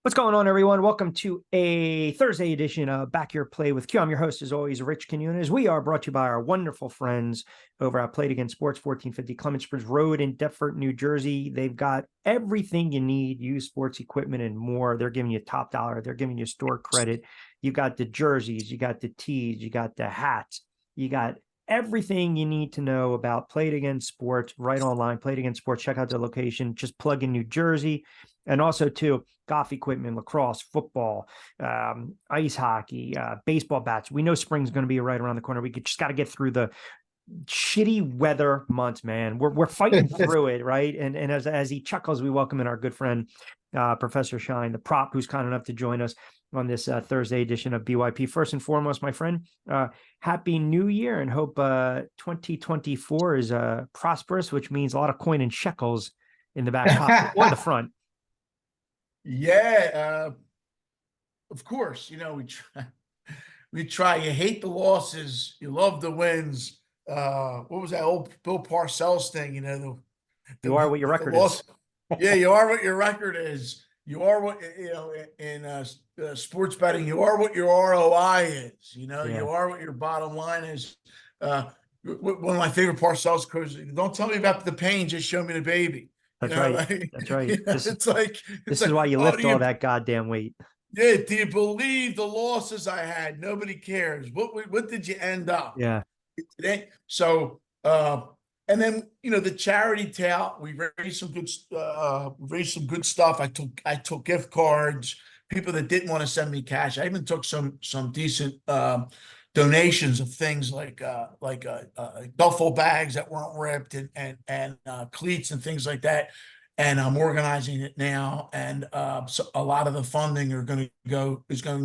What's going on, everyone? Welcome to a Thursday edition of Back Your Play with Q. I'm your host, as always, Rich Quinones. We are brought to you by our wonderful friends over at Play It Again Sports, 1450 Clement Springs Road in Deptford, New Jersey. They've got everything you need, used sports equipment and more. They're giving you top dollar. They're giving you store credit. You got the jerseys, you got the tees, you got the hats, you got everything you need to know about Play It Again Sports right online. Play It Again Sports. Check out the location. Just plug in New Jersey. And also, too, golf equipment, lacrosse, football, ice hockey, baseball bats. We know spring's going to be right around the corner. We just got to get through the shitty weather months, man. We're fighting through it, right? And as he chuckles, we welcome in our good friend, Professor Shine, the prop, who's kind enough to join us on this Thursday edition of BYP. First and foremost, my friend, Happy New Year, and hope 2024 is prosperous, which means a lot of coin and shekels in the back pocket or the front. Yeah, of course. We try. You hate the losses, you love the wins. What was that old Bill Parcells thing? You are what your record is. Yeah, you are what your record is. You are what in sports betting. You are what your ROI is. Yeah. You are what your bottom line is. One of my favorite Parcells quotes: "Don't tell me about the pain, just show me the baby." That's right. That's right. This is why you lift all that goddamn weight. Yeah. Do you believe the losses I had? Nobody cares. What did you end up? Yeah. So, and then the charity tout, we raised some good stuff. I took gift cards. People that didn't want to send me cash. I even took some decent donations of things like duffel bags that weren't ripped and cleats and things like that. And I'm organizing it now, and so a lot of the funding is going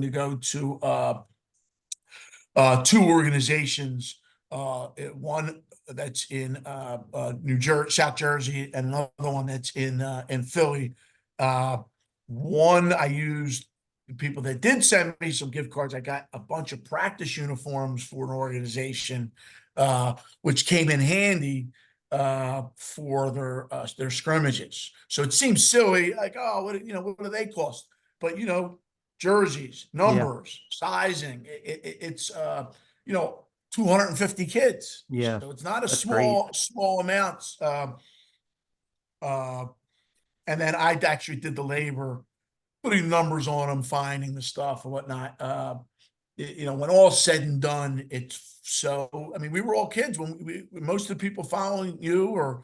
to go to two organizations. One that's in New Jersey, South Jersey, and another one that's in Philly. One I used people that did send me some gift cards. I got a bunch of practice uniforms for an organization, which came in handy for their scrimmages. So it seems silly, like, oh, what do they cost? But jerseys, numbers, sizing. It's 250 kids. Yeah. So it's not a great. small amounts. And then I actually did the labor, putting numbers on them, finding the stuff and whatnot. When all's said and done, we were all kids when most of the people following you or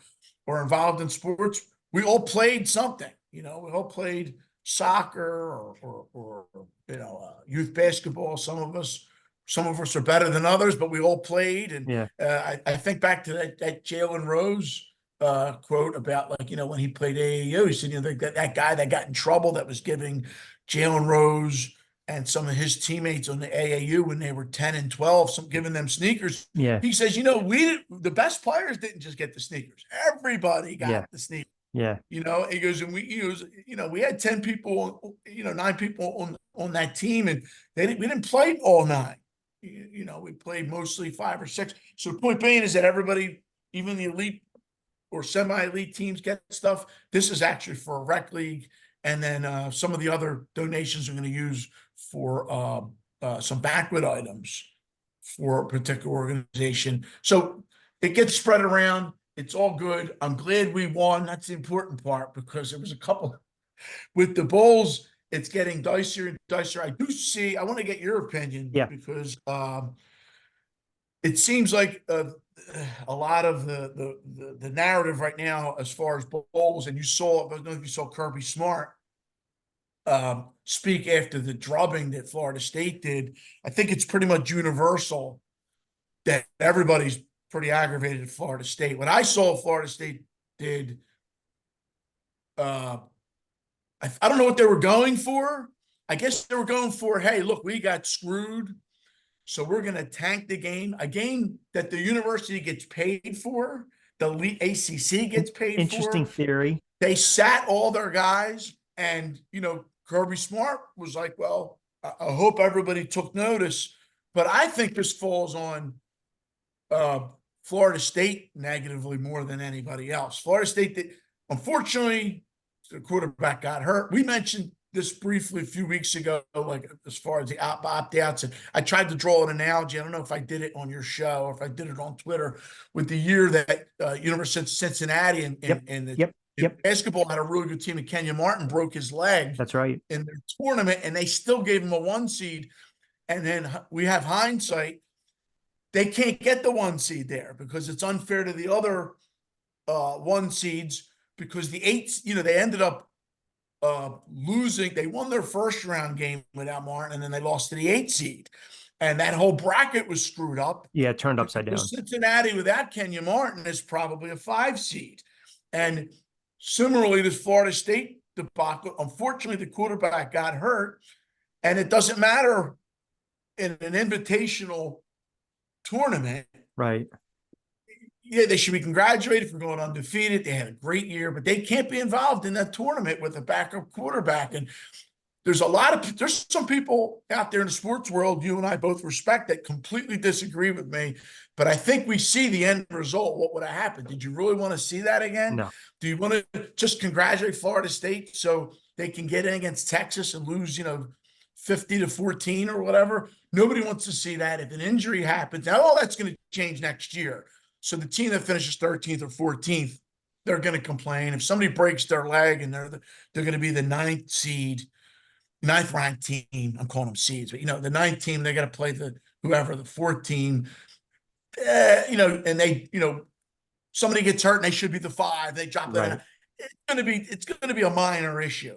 involved in sports, we all played something. We all played soccer or youth basketball. Some of us are better than others, but we all played. And yeah. I think back to that Jalen Rose quote about, when he played AAU, he said, that guy that got in trouble that was giving Jalen Rose and some of his teammates on the AAU when they were 10 and 12, giving them sneakers. Yeah. He says, the best players didn't just get the sneakers. Everybody got the sneakers. Yeah. He goes, and we had 10 people, 9 people on that team, and we didn't play all 9. We played mostly 5 or 6. So the point being is that everybody, even the elite or semi-elite teams, get stuff. This is actually for a rec league. And then some of the other donations are going to use for some banquet items for a particular organization. So it gets spread around. It's all good. I'm glad we won. That's the important part, because there was a couple with the Bulls. It's getting dicier and dicier. I want to get your opinion, because it seems like a lot of the narrative right now as far as Bulls, and I don't know if you saw Kirby Smart speak after the drubbing that Florida State did. I think it's pretty much universal that everybody's pretty aggravated at Florida State. What I saw Florida State did, I don't know what they were going for. I guess they were going for, hey, look, we got screwed, so we're going to tank the game, a game that the university gets paid for, the ACC gets paid for. Interesting theory. They sat all their guys, and, Kirby Smart was like, well, I hope everybody took notice. But I think this falls on Florida State negatively more than anybody else. Florida State, unfortunately, the quarterback got hurt. We mentioned this briefly a few weeks ago, like as far as the opt-outs, and I tried to draw an analogy. I don't know if I did it on your show or if I did it on Twitter with the year that University of Cincinnati and Yep. the Yep. basketball had a really good team, and Kenya Martin broke his leg That's right. in their tournament, and they still gave him a 1 seed. And then we have hindsight. They can't get the 1 seed there because it's unfair to the other 1 seeds, because the 8, they ended up losing. They won their first round game without Martin, and then they lost to the 8 seed. And that whole bracket was screwed up. Yeah, it turned upside down. Cincinnati without Kenya Martin is probably a 5 seed. And similarly, this Florida State debacle, unfortunately, the quarterback got hurt, and it doesn't matter in an invitational tournament. Right. Yeah, they should be congratulated for going undefeated. They had a great year, but they can't be involved in that tournament with a backup quarterback. And there's some people out there in the sports world, you and I both respect, that completely disagree with me. But I think we see the end result. What would have happened? Did you really want to see that again? No. Do you want to just congratulate Florida State so they can get in against Texas and lose, 50-14 or whatever? Nobody wants to see that. If an injury happens, now all that's going to change next year. So the team that finishes 13th or 14th, they're going to complain. If somebody breaks their leg and they're going to be the 9th ranked team, I'm calling them seeds, but the 9th team, they got to play the 4th team, and they, somebody gets hurt and they should be the 5. They drop that. Right. It's going to be a minor issue.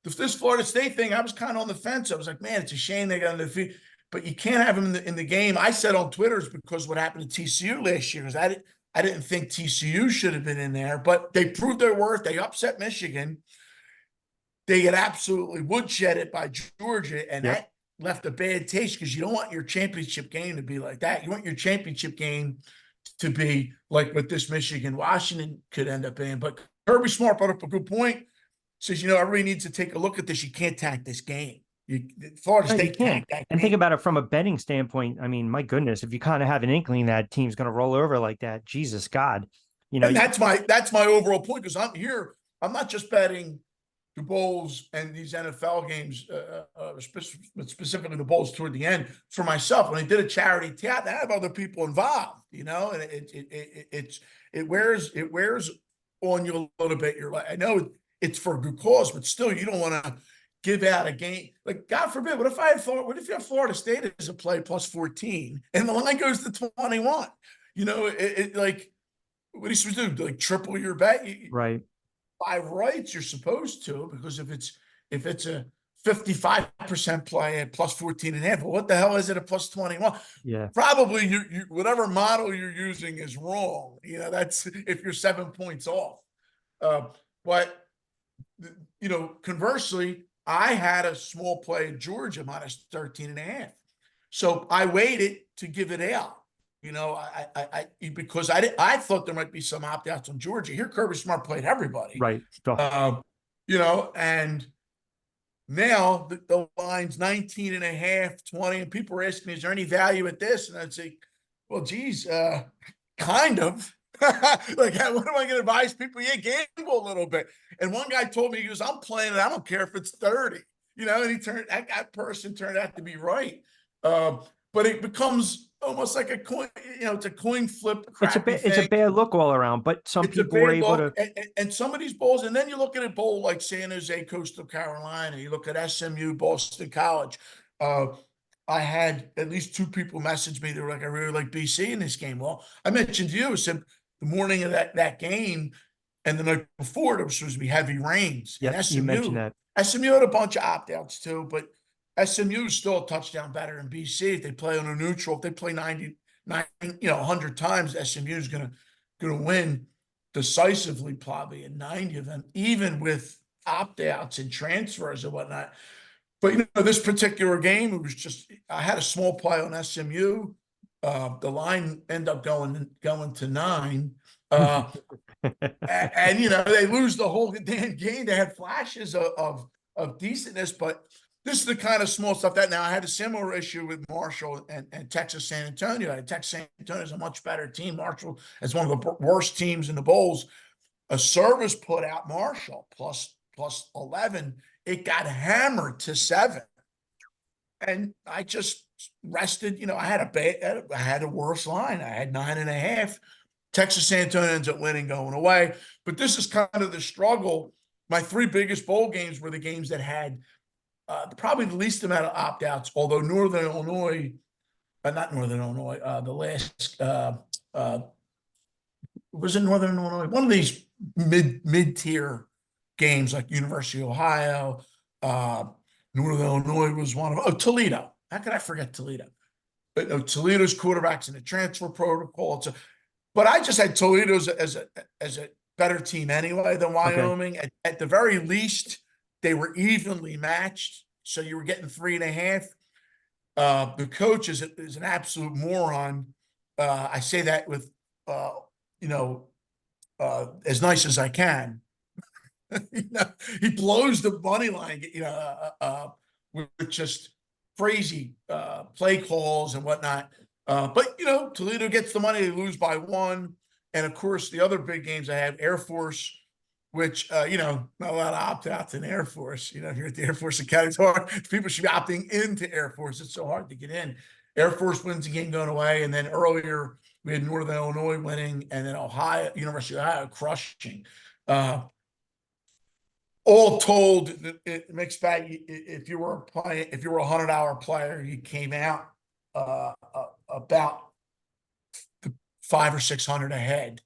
This Florida State thing, I was kind of on the fence. I was like, man, it's a shame they got undefeated, but you can't have them in the game. I said on Twitter, it's because what happened to TCU last year is I didn't think TCU should have been in there, but they proved their worth. They upset Michigan. They get absolutely woodshedded by Georgia, and that left a bad taste, because you don't want your championship game to be like that. You want your championship game to be like what this Michigan-Washington could end up being. But Kirby Smart brought up a good point. Says, everybody needs to take a look at this. You can't tank this game. Florida State can't. And think about it from a betting standpoint. I mean, my goodness, if you kind of have an inkling that team's going to roll over like that, Jesus God, And that's my overall point, because I'm here. I'm not just betting the bowls and these NFL games, specifically the bowls toward the end for myself. When I did a charity tap, I have other people involved, and it wears on you a little bit. I know it's for a good cause, but still, you don't want to give out a game. Like, God forbid, what if you have Florida State as a play plus 14 and the line goes to 21? Like, what are you supposed to do? Like, triple your bet? Right. By rights, you're supposed to, because if it's a 55% play at plus 14.5, well, what the hell is it at plus 21? Yeah. Probably you whatever model you're using is wrong. That's if you're 7 points off. But conversely, I had a small play in Georgia minus 13.5. So I waited to give it out. Because I thought there might be some opt-outs on Georgia. Here, Kirby Smart played everybody. Right. And now the line's 19.5, 20, and people are asking me, is there any value at this? And I'd say, well, geez, kind of. Like, what am I going to advise people? Yeah, gamble a little bit. And one guy told me, he goes, I'm playing it. I don't care if it's 30. And that person turned out to be right. But it becomes almost like a coin, it's a coin flip. It's a bad look all around, but some people were able to. And some of these bowls, and then you look at a bowl like San Jose, Coastal Carolina, you look at SMU, Boston College. I had at least 2 people message me. They were like, I really like BC in this game. Well, I mentioned to you, I said the morning of that game and the night before, there was supposed to be heavy rains. Yeah, you mentioned that. SMU had a bunch of opt-outs too, but SMU is still a touchdown better than BC. If they play on a neutral, if they play 100 times, SMU is going to win decisively, probably in 90 of them, even with opt-outs and transfers and whatnot. But this particular game, it was just, I had a small play on SMU. The line ended up going to 9. And they lose the whole damn game. They had flashes of decentness, but this is the kind of small stuff that now I had a similar issue with Marshall and Texas San Antonio. Texas San Antonio is a much better team. Marshall is one of the worst teams in the bowls. A service put out Marshall plus 11 it got hammered to 7. And I just rested. I had a worse line. I had 9.5. Texas San Antonio ends up winning going away. But this is kind of the struggle. My 3 biggest bowl games were the games that had probably the least amount of opt-outs, although Northern Illinois, not Northern Illinois, the last, was it Northern Illinois? One of these mid-tier games like University of Ohio, Northern Illinois was one of them. Oh, Toledo. How could I forget Toledo? But no, Toledo's quarterback's in the transfer protocol. But I just had Toledo as a better team anyway than Wyoming. Okay. At the very least, they were evenly matched. So you were getting 3.5. The coach is an absolute moron. I say that with, as nice as I can. He blows the money line, with just crazy play calls and whatnot. But Toledo gets the money, they lose by 1. And of course, the other big games I have, Air Force, which not a lot of opt-outs in Air Force. If you're at the Air Force Academy, it's hard. People should be opting into Air Force. It's so hard to get in. Air Force wins the game going away, and then earlier we had Northern Illinois winning, and then University of Ohio crushing. All told, it makes back. If you were a $100 player, you came out about 500 or 600 ahead.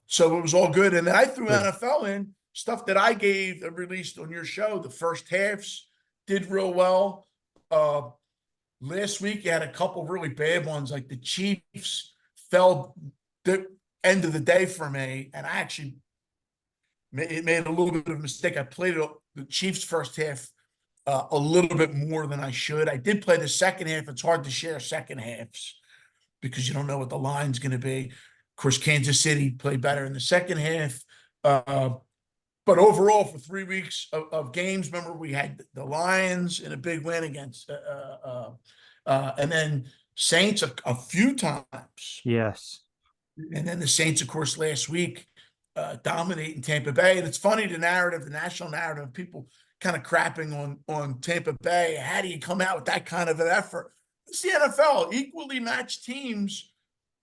So it was all good. And then I threw NFL in stuff that I released on your show. The first halves did real well. Last week you had a couple of really bad ones, like the Chiefs fell the end of the day for me, and I actually made a little bit of a mistake. I played the Chiefs first half a little bit more than I should. I did play the second half. It's hard to share second halves because you don't know what the line's going to be. Of course, Kansas City played better in the second half. But overall, for 3 weeks of games, remember, we had the Lions in a big win against, and then Saints a few times. Yes. And then the Saints, of course, last week dominating Tampa Bay. And it's funny, the national narrative, people kind of crapping on Tampa Bay. How do you come out with that kind of an effort? It's the NFL, equally matched teams.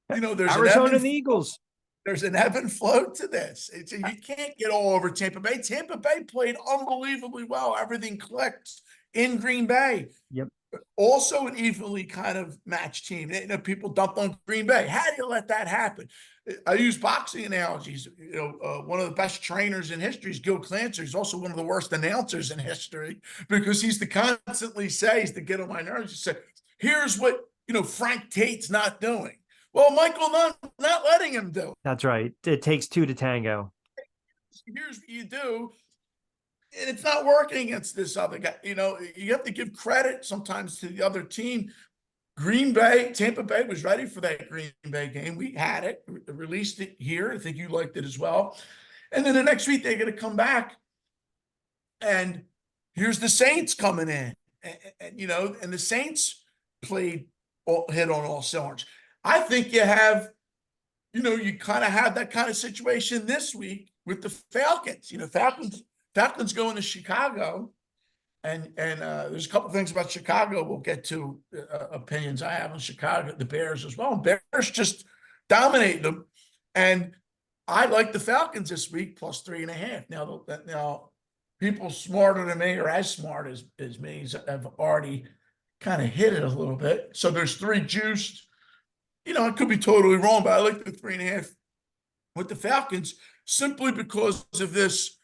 There's Arizona and the Eagles. There's an ebb and flow to this. You can't get all over Tampa Bay. Tampa Bay played unbelievably well. Everything clicked in Green Bay. Yep. Also an evenly kind of matched team. People dumped on Green Bay. How do you let that happen? I use boxing analogies. One of the best trainers in history is Gil Clancy. He's also one of the worst announcers in history because he's to constantly says to get on my nerves. He said, here's what, Frank Tate's not doing. Well, Michael not letting him do it. That's right. It takes 2 to tango. Here's what you do, and it's not working against this other guy. You have to give credit sometimes to the other team. Tampa Bay was ready for that Green Bay game. We had it, released it here. I think you liked it as well. And then the next week, they're going to come back, and here's the Saints coming in. And the Saints hit on all cylinders. I think you have, you kind of have that kind of situation this week with the Falcons. Falcons going to Chicago, and there's a couple things about Chicago. We'll get to opinions I have on Chicago, the Bears as well. Bears just dominated them, and I like the Falcons this week plus 3.5. Now, people smarter than me or as smart as me have already kind of hit it a little bit. So there's 3 juiced. I could be totally wrong, but I like the 3.5 with the Falcons simply because of this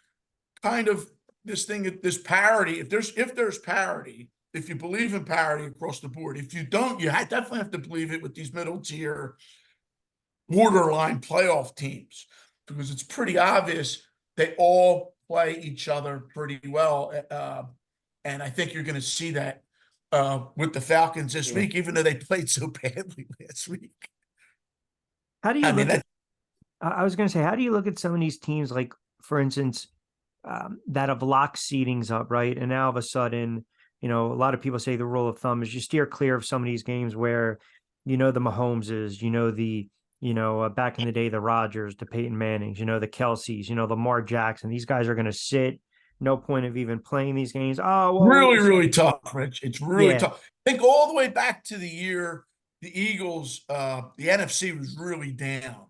kind of this parity. If there's parity, if you believe in parity across the board, if you don't, you definitely have to believe it with these middle tier borderline playoff teams, because it's pretty obvious they all play each other pretty well. And I think you're going to see that with the Falcons this week, even though they played so badly last week. How do you I was going to say, how do you look at some of these teams, like, for instance, that have locked seedings up, right? And now all of a sudden, a lot of people say the rule of thumb is you steer clear of some of these games where, the Mahomeses, back in the day, the Rodgers, the Peyton Mannings, the Kelseys, Lamar Jackson. These guys are going to sit no point of even playing these games. Oh, well, Really, really tough, Rich. It's really yeah, tough. Think all the way back to the year the Eagles, the NFC was really down.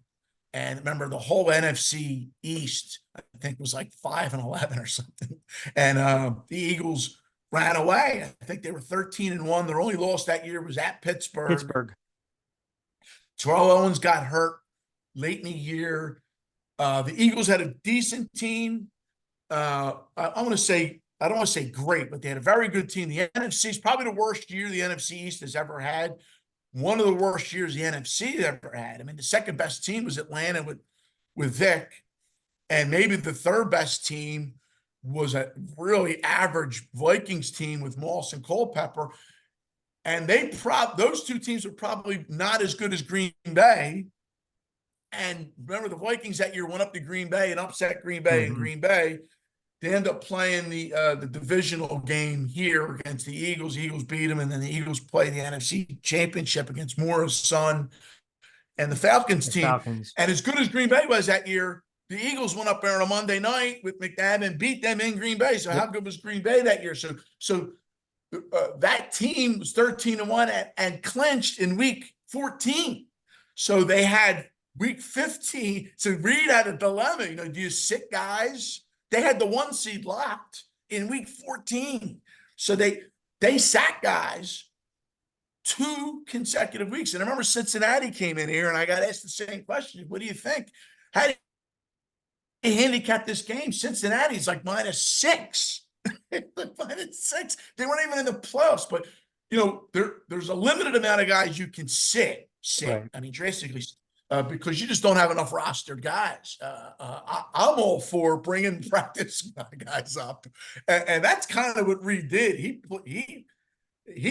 And remember, the whole NFC East, I think, was like 5-11 or something. And the Eagles ran away. I think they were 13-1. Their only loss that year was at Pittsburgh. Pittsburgh. Terrell Owens got hurt late in the year. The Eagles had a decent team. I want to say, I don't want to say great, but they had a very good team. The NFC is probably the worst year the NFC East has ever had. One of the worst years the NFC has ever had. I mean, the second best team was Atlanta with Vic, and maybe the third best team was a really average Vikings team with Moss and Culpepper. And those two teams were probably not as good as Green Bay. And remember, the Vikings that year went up to Green Bay and upset Green Bay in Green Bay. They end up playing the divisional game here against the Eagles. The Eagles beat them, and then the Eagles play the NFC Championship against Mora's son and the Falcons team. Falcons. And as good as Green Bay was that year, the Eagles went up there on a Monday night with McNabb and beat them in Green Bay. So how good was Green Bay that year? So that team was 13-1 and clinched in week 14. So they had week 15. So Reed had a dilemma. Do you sit guys? They had the 1 seed locked in week 14. So they sat guys 2 consecutive weeks. And I remember Cincinnati came in here and I got asked the same question. What do you think? How do you handicap this game? Cincinnati's like -6. -6. They weren't even in the playoffs, but there's a limited amount of guys you can sit. Right. I mean, drastically, because you just don't have enough rostered guys. I'm all for bringing practice guys up, and that's kind of what Reed did. He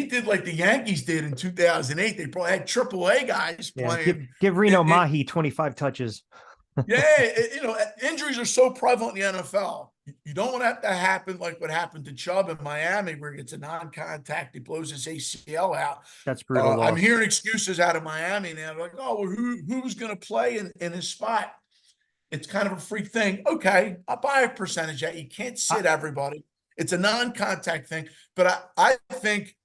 did like the Yankees did in 2008. They probably had AAA guys playing. Give Reno Mahi 25 touches. Yeah, injuries are so prevalent in the NFL. You don't want that to happen like what happened to Chubb in Miami, where he gets a non-contact, he blows his ACL out. That's brutal. I'm hearing excuses out of Miami now. They're like, oh, well, who's going to play in his spot? It's kind of a freak thing. Okay, I'll buy a percentage that you can't sit everybody. It's a non-contact thing. But I think,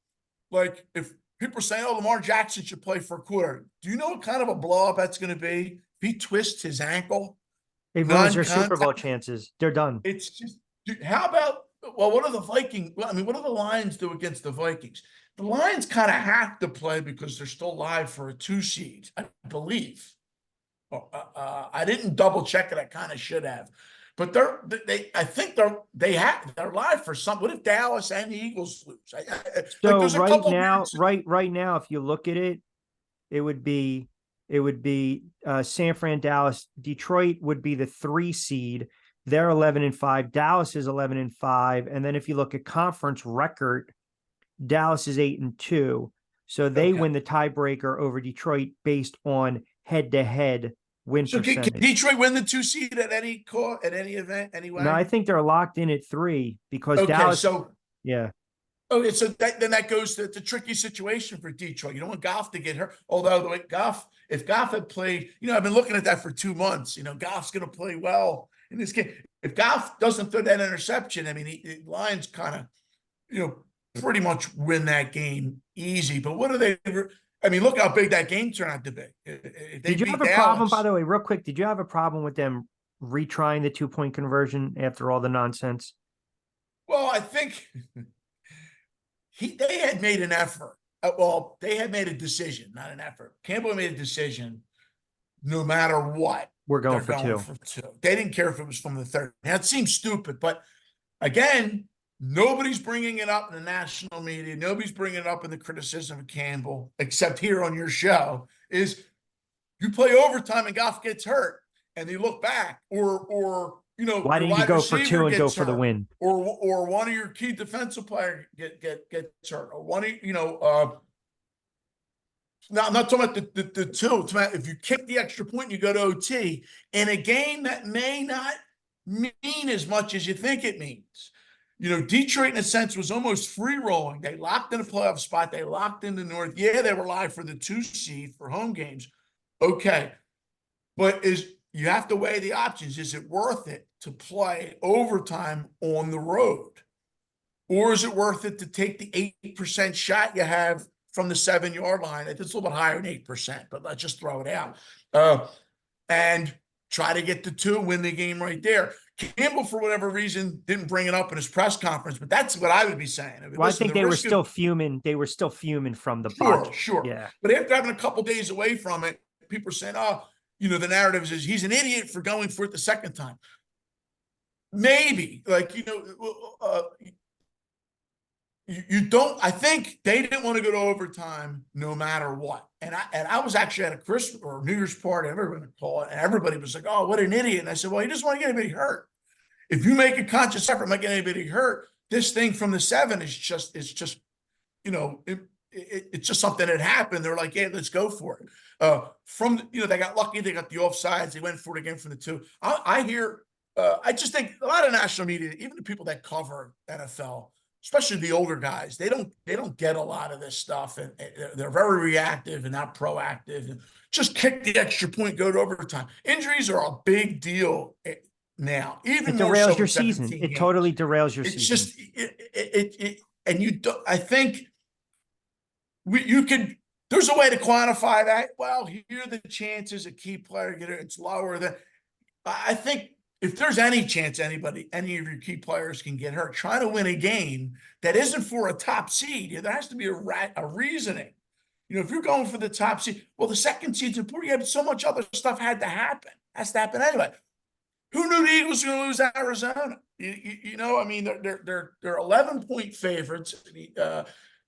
like, if people are saying, oh, Lamar Jackson should play for a quarter, do you know what kind of a blow-up that's going to be? If he twists his ankle, it ruins their Super Bowl chances. They're done. It's just, how about, well, what do the Vikings, what do the Lions do against the Vikings? The Lions kind of have to play because they're still live for a 2 seed, I believe. I didn't double check it. I kind of should have, but I think they're live for some. What if Dallas and the Eagles lose? So right now, if you look at it, it would be San Fran, Dallas. Detroit would be the 3 seed. They're 11-5. Dallas is 11-5. And then if you look at conference record, Dallas is 8-2. So they win the tiebreaker over Detroit based on head-to-head win percentage. Can Detroit win the 2 seed at any event anyway? No, I think they're locked in at 3 because Dallas. Yeah. Okay, so then that goes to the tricky situation for Detroit. You don't want Goff to get hurt. Although the way if Goff had played, I've been looking at that for 2 months. Goff's going to play well in this game. If Goff doesn't throw that interception, I mean, the Lions kind of, pretty much win that game easy. But what are they? I mean, look how big that game turned out to be. Did you have a problem, by the way, real quick? Did you have a problem with them retrying the 2-point conversion after all the nonsense? Well, I think they had made an effort. Well, they had made a decision, not an effort. Campbell made a decision. No matter what, we're going for 2. They didn't care if it was from the 3rd. Now, it seems stupid, but again, nobody's bringing it up in the national media. Nobody's bringing it up in the criticism of Campbell, except here on your show, is you play overtime and Goff gets hurt, and they look back, or why didn't you go for 2 and go for the win? Or one of your key defensive players gets hurt, or one now I'm not talking about the 2. If you kick the extra point, you go to OT in a game that may not mean as much as you think it means. Detroit, in a sense, was almost free rolling. They locked in a playoff spot. They locked in the North. Yeah, they were live for the 2 seed for home games. Okay. But you have to weigh the options. Is it worth it to play overtime on the road? Or is it worth it to take the 8% shot you have from the 7-yard line? It's a little bit higher than 8%, but let's just throw it out. And try to get the 2, win the game right there. Campbell, for whatever reason, didn't bring it up in his press conference, but that's what I would be saying. I mean, Well, I listen, think the they were risk of- still fuming. They were still fuming from the Sure, botch. sure. Yeah. But after having a couple days away from it, people are saying, oh, you know, the narrative is he's an idiot for going for it the second time. Maybe, like, you know, you don't. I think they didn't want to go to overtime no matter what. And I was actually at a Christmas or New Year's party, everyone would call it, and everybody was like, "Oh, what an idiot!" And I said, "Well, he doesn't want to get anybody hurt. If you make a conscious effort, not get anybody hurt, this thing from the 7 is just, you know, it's just something that happened. They're like, yeah, let's go for it. From, you know, they got lucky, they got the offsides, they went for it again from the 2. I hear, I just think a lot of national media, even the people that cover NFL, especially the older guys, they don't get a lot of this stuff, and they're very reactive and not proactive. Just kick the extra point, go to overtime. Injuries are a big deal now, even It more derails so your in season. 17 It games. totally derails your It's season. just and you don't. I think you can. There's a way to quantify that. Well, here are the chances a key player get it. It's lower than. I think if there's any chance any of your key players can get hurt, trying to win a game that isn't for a top seed, there has to be a reasoning. You know, if you're going for the top seed, well, the second seed's important. Yeah, but so much other stuff had to happen. Has to happen anyway. Who knew the Eagles were going to lose Arizona? You know, I mean, they're 11-point favorites.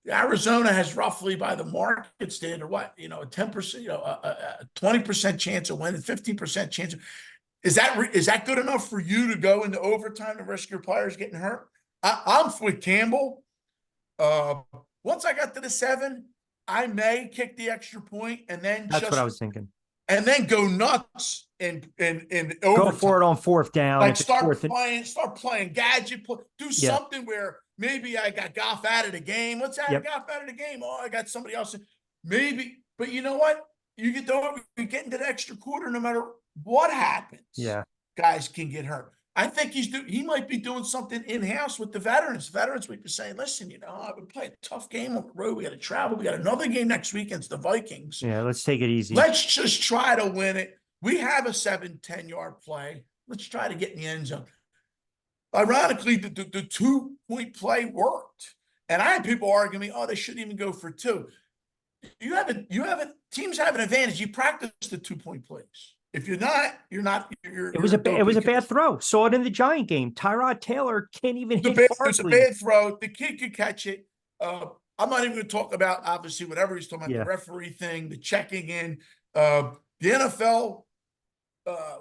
Arizona has roughly, by the market standard, what, you know, a 10%, you know, a 20% chance of winning, 15% chance. Is that good enough for you to go into overtime and risk your players getting hurt? I'm with Campbell. Once I got to the 7, I may kick the extra point and then That's what I was thinking. And then go nuts in overtime. Go for it on 4th down. Like if it's start 4th playing gadget, do something where maybe I got Goff out of the game. What's that? Goff out of the game. Oh, I got somebody else. Maybe, but you know what? You get into the extra quarter, no matter what happens. Yeah. Guys can get hurt. I think he might be doing something in-house with the veterans. Veterans would be saying, listen, you know, I've been playing a tough game on the road. We got to travel. We got another game next week against the Vikings. Yeah, let's take it easy. Let's just try to win it. We have a 7-10-yard play. Let's try to get in the end zone. Ironically, the 2-point play worked. And I had people arguing me, oh, they shouldn't even go for 2. Teams have an advantage. You practice the 2-point plays. If you're not, it was a bad throw. Saw it in the Giant game. Tyrod Taylor can't even hit It was a bad throw. The kid could catch it. I'm not even going to talk about, obviously, whatever he's talking about, the referee thing, the checking in. The NFL,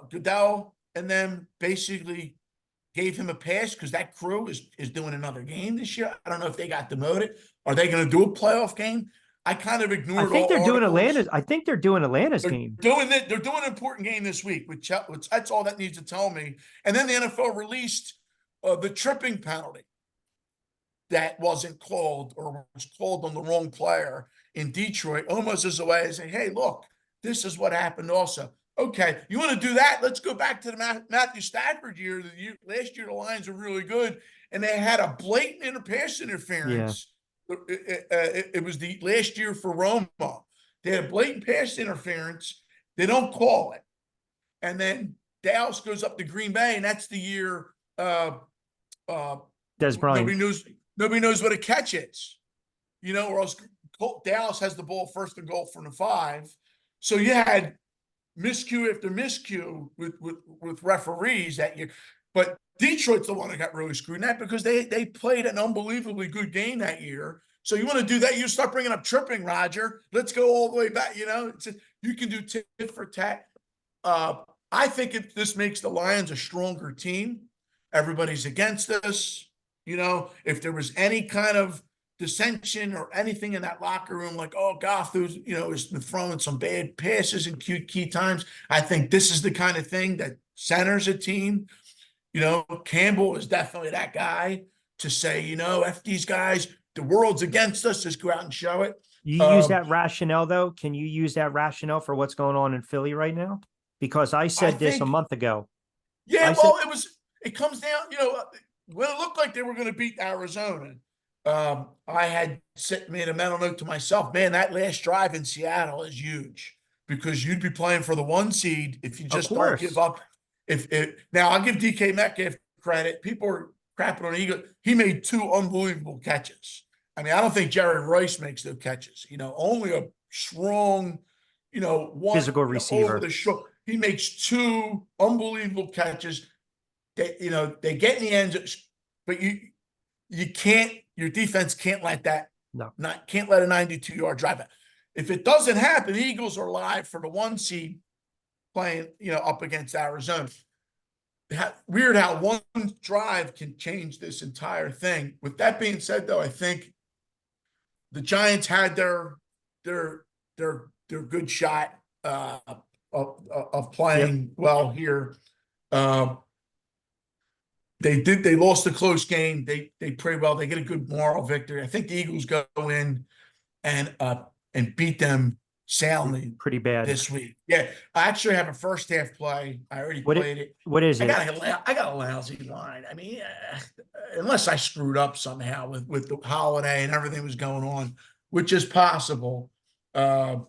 Goodell, and them basically gave him a pass because that crew is doing another game this year. I don't know if they got demoted. Are they going to do a playoff game? I kind of ignored. I think they're doing Atlanta's. I think they're doing Atlanta's game. They're doing an important game this week, which that's all that needs to tell me. And then the NFL released the tripping penalty that wasn't called or was called on the wrong player in Detroit, almost as a way of saying, "Hey, look, this is what happened." Also, okay, you want to do that? Let's go back to the Matthew Stafford year. Last year, the Lions were really good, and they had a blatant pass interference. It was the last year for Romo. They had a blatant pass interference. They don't call it. And then Dallas goes up to Green Bay, and that's the year Des Bryant. Nobody knows what a catch is. You know, or else Dallas has the ball 1st and goal from the 5. So you had miscue after miscue with referees that year. But Detroit's the one that got really screwed in that because they played an unbelievably good game that year. So you want to do that, you start bringing up tripping, Roger. Let's go all the way back. You know, you can do tit for tat. I think this makes the Lions a stronger team. Everybody's against us. You know, if there was any kind of dissension or anything in that locker room, like, oh, Goff, has been throwing some bad passes in key times. I think this is the kind of thing that centers a team. You know, Campbell is definitely that guy to say, you know, F these guys, the world's against us, just go out and show it. You use that rationale, though? Can you use that rationale for what's going on in Philly right now? because I I said this a think, month ago. yeah, I said, well, it comes down, when it looked like they were going to beat Arizona, I had made a mental note to myself, man, that last drive in Seattle is huge because you'd be playing for the 1 seed if you of just don't give course, up. If it now, I'll give DK Metcalf credit. People are crapping on Eagle. He made 2 unbelievable catches. I mean, I don't think Jerry Rice makes those catches. Only a strong, one, physical over receiver. the short. He makes 2 unbelievable catches. They get in the end, but you can't. Your defense can't let that. No. Can't let a 92-yard drive. If it doesn't happen, the Eagles are live for the 1 seed playing, up against Arizona. Weird how one drive can change this entire thing. With that being said, though, I think the Giants had their good shot of playing well here. They lost a close game. They played well. They get a good moral victory. I think the Eagles go in and beat them soundly Pretty bad. this week. Yeah, I actually have a first half play. I already played it. What is it? I got a lousy line. I mean, unless I screwed up somehow with the holiday and everything was going on, which is possible. I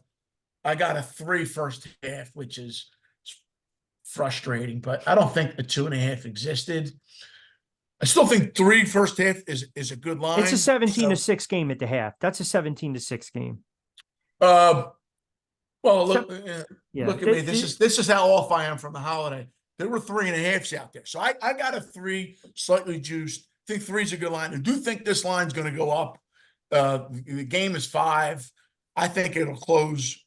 got a 3 first half, which is frustrating, but I don't think a 2.5 existed. I still think 3 first half is a good line. It's a 17-6 game at the half. That's a 17-6 game. Well, look at me. This is how off I am from the holiday. There were 3.5s out there. So I got a 3 slightly juiced. I think 3 is a good line. I do think this line's going to go up. The game is 5. I think it'll close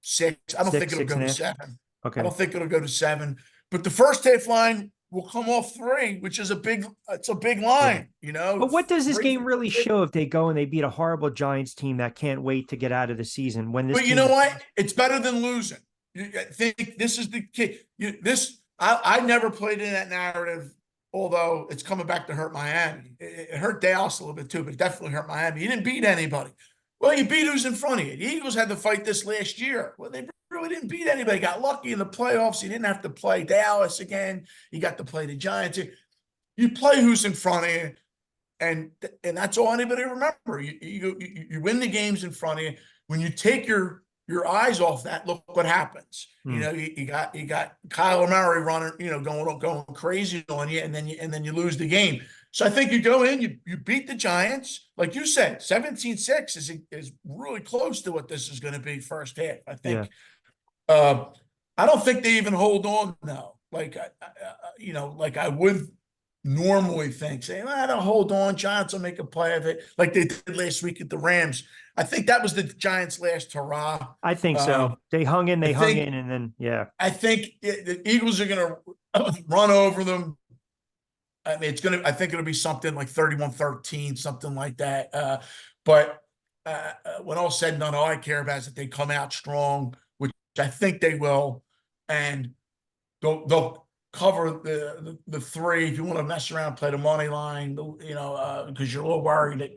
6. I don't think it'll go to 7. Okay. I don't think it'll go to 7. But the first half line will come off 3, which is it's a big line, But what does this 3, game really show if they go and they beat a horrible Giants team that can't wait to get out of the season? But you know what? It's better than losing. I think this is the key. I never played in that narrative, although it's coming back to hurt Miami. It hurt Dallas a little bit too, but it definitely hurt Miami. You didn't beat anybody. Well, you beat who's in front of you. The Eagles had to fight this last year. Well, they really didn't beat anybody. Got lucky in the playoffs. You didn't have to play Dallas again. You got to play the Giants. You play who's in front of you, and that's all anybody remember. You win the games in front of you. When you take your eyes off that, look what happens. You got Kyler Murray running, going crazy on you, and then you lose the game. So I think you go in, you beat the Giants, like you said, 17-6 is really close to what this is going to be first half. I think. Yeah. I don't think they even hold on now, like I would normally think, saying, I don't hold on, Giants will make a play of it, like they did last week at the Rams. I think that was the Giants' last hurrah. I think so. They hung in, and then I think the Eagles are going to run over them. I mean, I think it'll be something like 31-13, something like that. But when all said and done, all I care about is that they come out strong, which I think they will, and they'll cover the 3. If you want to mess around, play the money line, because you're a little worried that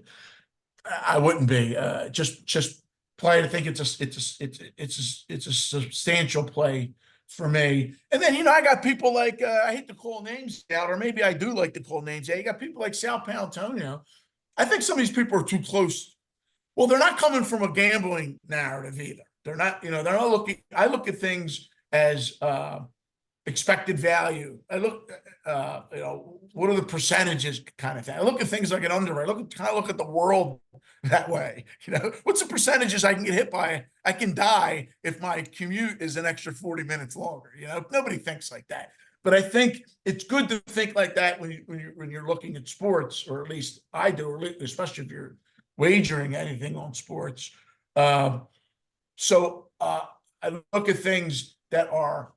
I wouldn't be. Just play it. I think it's a substantial play for me. And then, I got people like, I hate to call names out, or maybe I do like to call names out. You got people like Sal Paolantonio. I think some of these people are too close. Well, they're not coming from a gambling narrative either. They're not, they're not looking. I look at things as expected value. I look, what are the percentages kind of thing. I look at things like an underwrite. Kind of look at the world that way. What's the percentages I can get hit by? I can die if my commute is an extra 40 minutes longer. Nobody thinks like that. But I think it's good to think like that when you're looking at sports, or at least I do, or especially if you're wagering anything on sports. So I look at things that are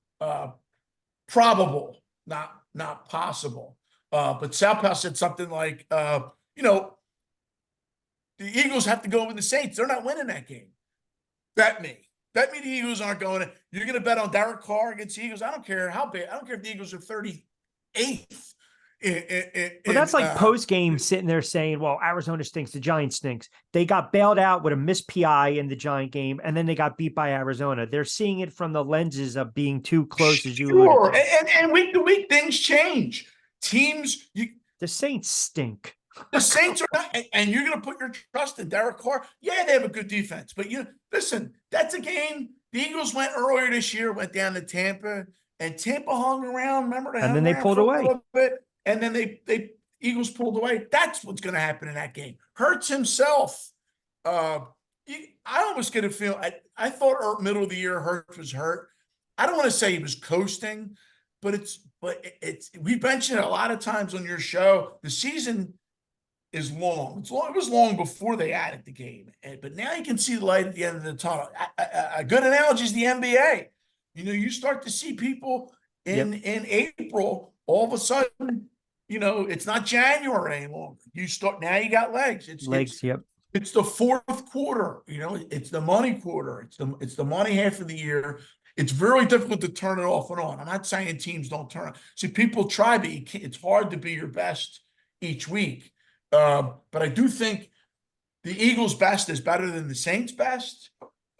probable, not possible. But Sal Pal said something like, the Eagles have to go with the Saints. They're not winning that game. Bet me the Eagles aren't going to. You're going to bet on Derek Carr against the Eagles. I don't care how big. I don't care if the Eagles are 38th. Well, that's like post game sitting there saying, well, Arizona stinks, the Giants stinks. They got bailed out with a missed PI in the Giant game, and then they got beat by Arizona. They're seeing it from the lenses of being too close, as you alluded sure. to. And week to week things change. Teams, The Saints stink. the Saints are not, and you're going to put your trust in Derek Carr. Yeah, they have a good defense, but listen, that's a game. The Eagles went earlier this year, went down to Tampa, and Tampa hung around. Remember, And then they pulled away. A little bit, and then they Eagles pulled away. That's what's going to happen in that game. Hurts himself. I almost get a feel. I thought middle of the year Hurts was hurt. I don't want to say he was coasting, but it's we mentioned it a lot of times on your show. The season is long. It was long before they added the game, but now you can see the light at the end of the tunnel. A good analogy is the NBA. You start to see people in April. All of a sudden, it's not January any longer. You got legs. It's legs. It's the fourth quarter. It's the money quarter. It's the money half of the year. It's very difficult to turn it off and on. I'm not saying teams don't turn. See, people try, but it's hard to be your best each week. But I do think the Eagles' best is better than the Saints' best.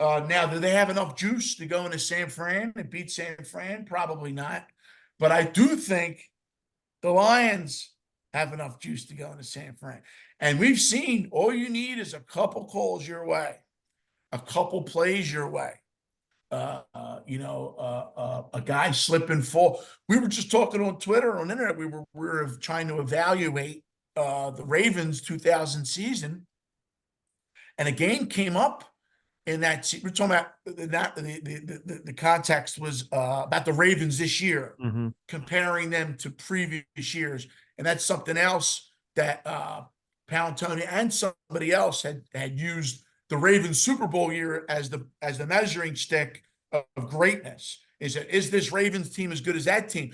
Now, do they have enough juice to go into San Fran and beat San Fran? Probably not. But I do think the Lions have enough juice to go into San Fran. And we've seen all you need is a couple calls your way, a couple plays your way. A guy slip and fall. We were just talking on Twitter, on the internet. We were trying to evaluate the Ravens 2000 season, and a game came up in that. We're talking about the context was about the Ravens this year, comparing them to previous years, and that's something else that Palantoni and somebody else had used the Ravens Super Bowl year as the measuring stick of greatness. Is this Ravens team as good as that team?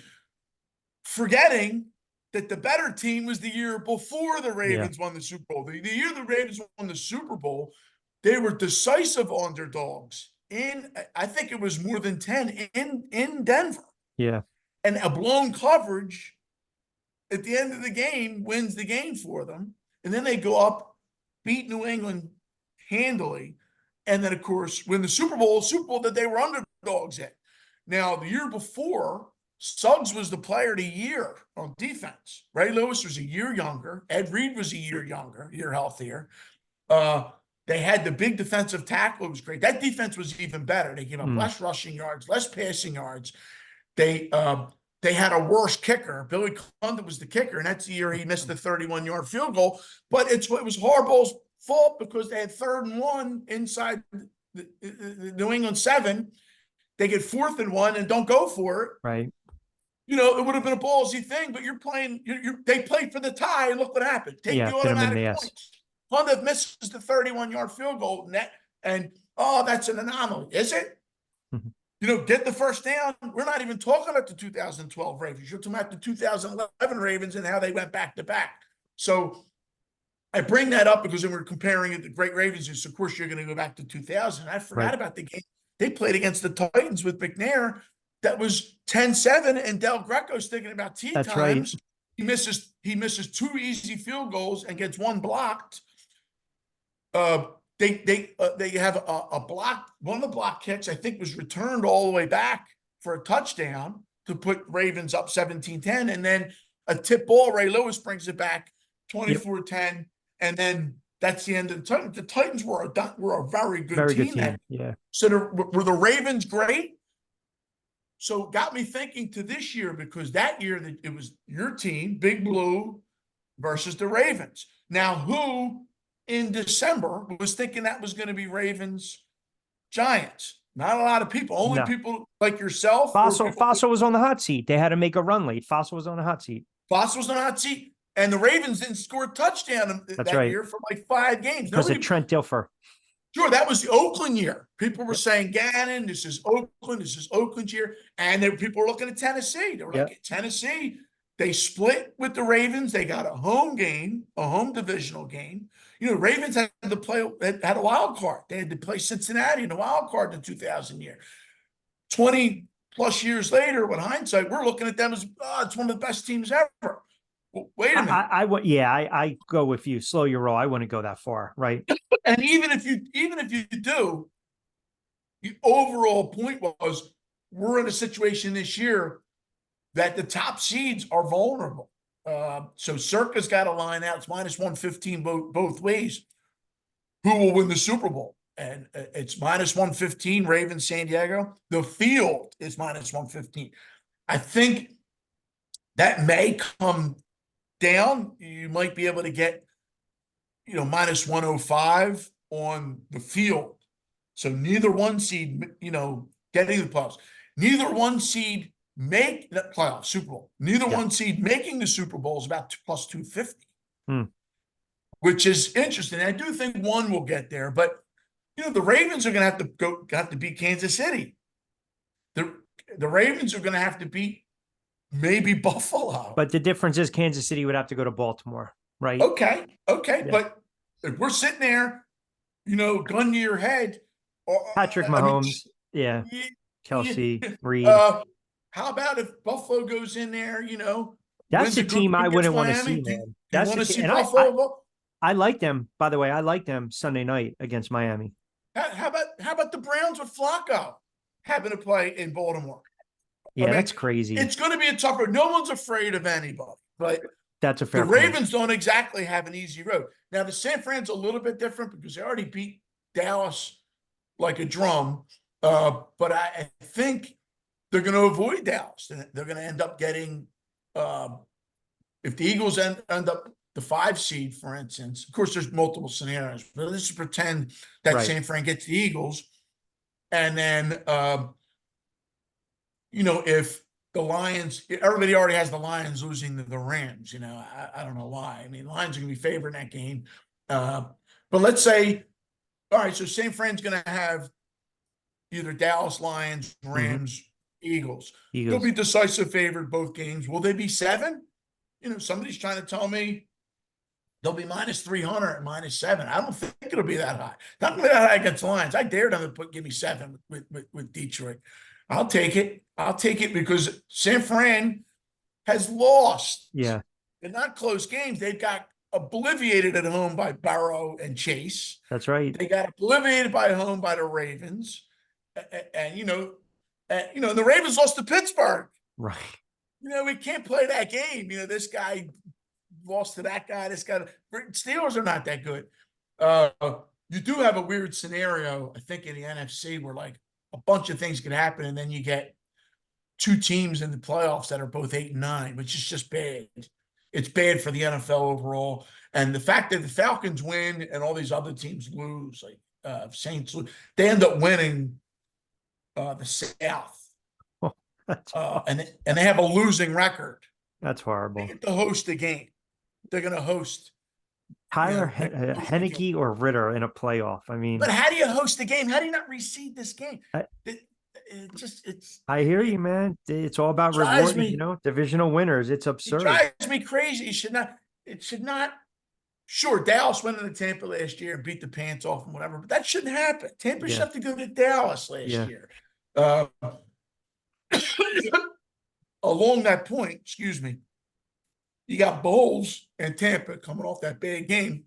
Forgetting that the better team was the year before the Ravens won the Super Bowl. The year the Ravens won the Super Bowl, they were decisive underdogs I think it was more than 10 in Denver. Yeah. And a blown coverage at the end of the game wins the game for them. And then they go up, beat New England handily, and then, of course, win the Super Bowl that they were underdogs in. Now, the year before, Suggs was the player of the year on defense. Ray Lewis was a year younger. Ed Reed was a year younger, a year healthier. They had the big defensive tackle. It was great. That defense was even better. They gave up less rushing yards, less passing yards. They had a worse kicker. Billy Condon was the kicker, and that's the year he missed the 31-yard field goal. But it was Harbaugh's fault because they had 3rd and 1 inside the New England 7. They get 4th and 1 and don't go for it. Right. It would have been a ballsy thing, but you're playing. They played for the tie, and look what happened. Take the automatic points. Condon misses the 31-yard field goal net, and that's an anomaly. Is it? Get the first down. We're not even talking about the 2012 Ravens. You're talking about the 2011 Ravens and how they went back to back. So I bring that up because when we're comparing it to great Ravens, of course, you're going to go back to 2000. I forgot about the game. They played against the Titans with McNair. That was 10-7, and Del Greco's thinking about tea times. Right. He misses 2 easy field goals and gets 1 blocked. They have a block. One of the block kicks, I think, was returned all the way back for a touchdown to put Ravens up 17-10. And then a tip ball, Ray Lewis brings it back 24-10. And then that's the end of the Titans. The Titans were a very good team. Yeah. So were the Ravens great? So got me thinking to this year, because that year it was your team, Big Blue, versus the Ravens. Now, who in December was thinking that was going to be Ravens Giants? Not a lot of people. Only people like yourself. Fossil was on the hot seat. They had to make a run late. Fossil was on the hot seat. Fossil was on the hot seat. And the Ravens didn't score a touchdown that year for like 5 games. Because of Trent Dilfer. Sure, that was the Oakland year. People were saying, Gannon, this is Oakland's year. And people were looking at Tennessee. They were like, Tennessee, they split with the Ravens. They got a home game, a home divisional game. Ravens had a wild card. They had to play Cincinnati in the wild card in the 2000 year. 20 plus years later, with hindsight, we're looking at them as, it's one of the best teams ever. Well, wait a minute. I go with you. Slow your roll. I wouldn't go that far, right? And even if you do, the overall point was we're in a situation this year that the top seeds are vulnerable. So Circa's got a line out. It's minus 115 both ways. Who will win the Super Bowl? And it's minus 115 Ravens San Diego. The field is minus 115. I think that may come down. You might be able to get, minus 105 on the field. So neither one seed, getting the playoffs. Neither one seed make the playoffs, Super Bowl. Neither one seed making the Super Bowl is about plus 250, which is interesting. I do think one will get there, but the Ravens are going to have to beat Kansas City. The Ravens are going to have to beat maybe Buffalo. But the difference is Kansas City would have to go to Baltimore, right? Okay. Yeah. But if we're sitting there, gun to your head. Patrick Mahomes, Kelsey, Reed. How about if Buffalo goes in there, that's the team I wouldn't want to see, man. That's want to see Buffalo. I like them, by the way. I like them Sunday night against Miami. How about the Browns with Flacco having to play in Baltimore? Yeah, that's crazy. It's going to be a tougher. No one's afraid of anybody, but that's a fair the Ravens don't exactly have an easy road. Now, the San Fran's a little bit different because they already beat Dallas like a drum. But I think they're going to avoid Dallas. They're going to end up getting, if the Eagles end up the 5 seed, for instance. Of course, there's multiple scenarios, but let's just pretend that San Fran gets the Eagles. And then, if the Lions, everybody already has the Lions losing to the Rams. I don't know why. I mean, Lions are going to be favored in that game. But let's say, all right, so San Fran's going to have either Dallas, Lions, Rams, Eagles. They'll be decisive favored both games. Will they be 7? Somebody's trying to tell me they'll be minus 300 and minus 7. I don't think it'll be that high. Not going to be that high against the Lions. I dare them to give me 7 with Detroit. I'll take it. I'll take it because San Fran has lost. Yeah. They're not close games. They've got obliterated at home by Burrow and Chase. That's right. They got obliterated by home by the Ravens. And the Ravens lost to Pittsburgh. Right. We can't play that game. This guy lost to that guy. This guy. Steelers are not that good. You do have a weird scenario, I think, in the NFC where like a bunch of things could happen, and then you get 2 teams in the playoffs that are both 8 and 9, which is just bad. It's bad for the NFL overall. And the fact that the Falcons win and all these other teams lose, like Saints lose, they end up winning the South. And they have a losing record. That's horrible. They get to host a game. They're going to host Tyler Henneke or Ritter in a playoff. I mean, but how do you host a game? How do you not reseed this game? I hear you, man. It's all about rewarding, divisional winners. It's absurd. It drives me crazy. It should not. Sure, Dallas went into Tampa last year and beat the pants off and whatever, but that shouldn't happen. Tampa should have to go to Dallas last year. Along that point, excuse me, you got Bulls and Tampa coming off that bad game.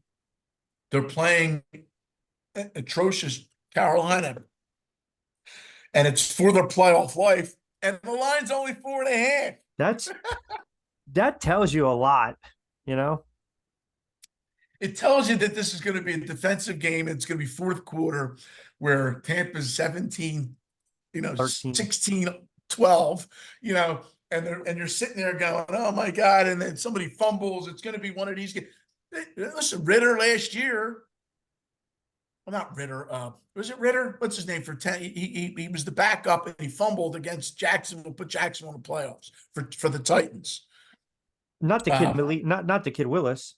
They're playing atrocious Carolina, and it's for their playoff life. And the line's only 4.5. That tells you a lot, It tells you that this is going to be a defensive game. It's going to be fourth quarter where Tampa's 17, 16, 12, and you're sitting there going, oh my God. And then somebody fumbles. It's going to be one of these games. Listen, Ritter last year. Well, not Ritter. Was it Ritter? What's his name for 10? He was the backup and he fumbled against Jacksonville, put Jacksonville in the playoffs for the Titans. Not the kid, not the kid Willis.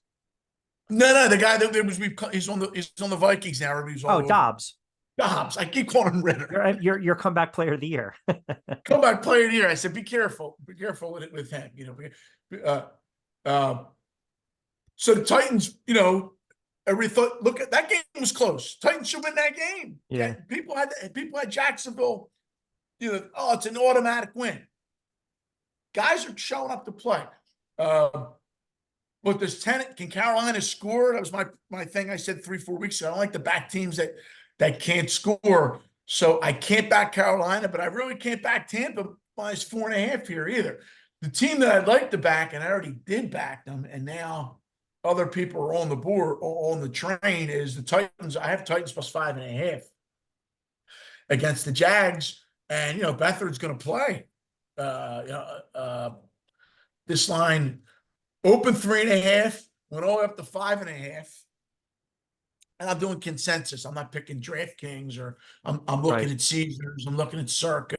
No, the guy that he's on the Vikings now. Dobbs. Dobbs. I keep calling him Ritter. Your comeback player of the year. Comeback player of the year. I said, be careful with him. So the Titans, everybody thought, look at that game was close. Titans should win that game. Yeah. People had Jacksonville. It's an automatic win. Guys are showing up to play. But can Carolina score? That was my thing I said 3-4 weeks ago. I don't like the back teams that can't score. So I can't back Carolina, but I really can't back Tampa minus 4.5 here either. The team that I'd like to back, and I already did back them, and now other people are on the board, on the train, is the Titans. I have Titans plus 5.5 against the Jags. And, Beathard's going to play. This line opened 3.5, went all the way up to 5.5. And I'm doing consensus. I'm not picking DraftKings, or I'm looking at Caesars. I'm looking at Circa,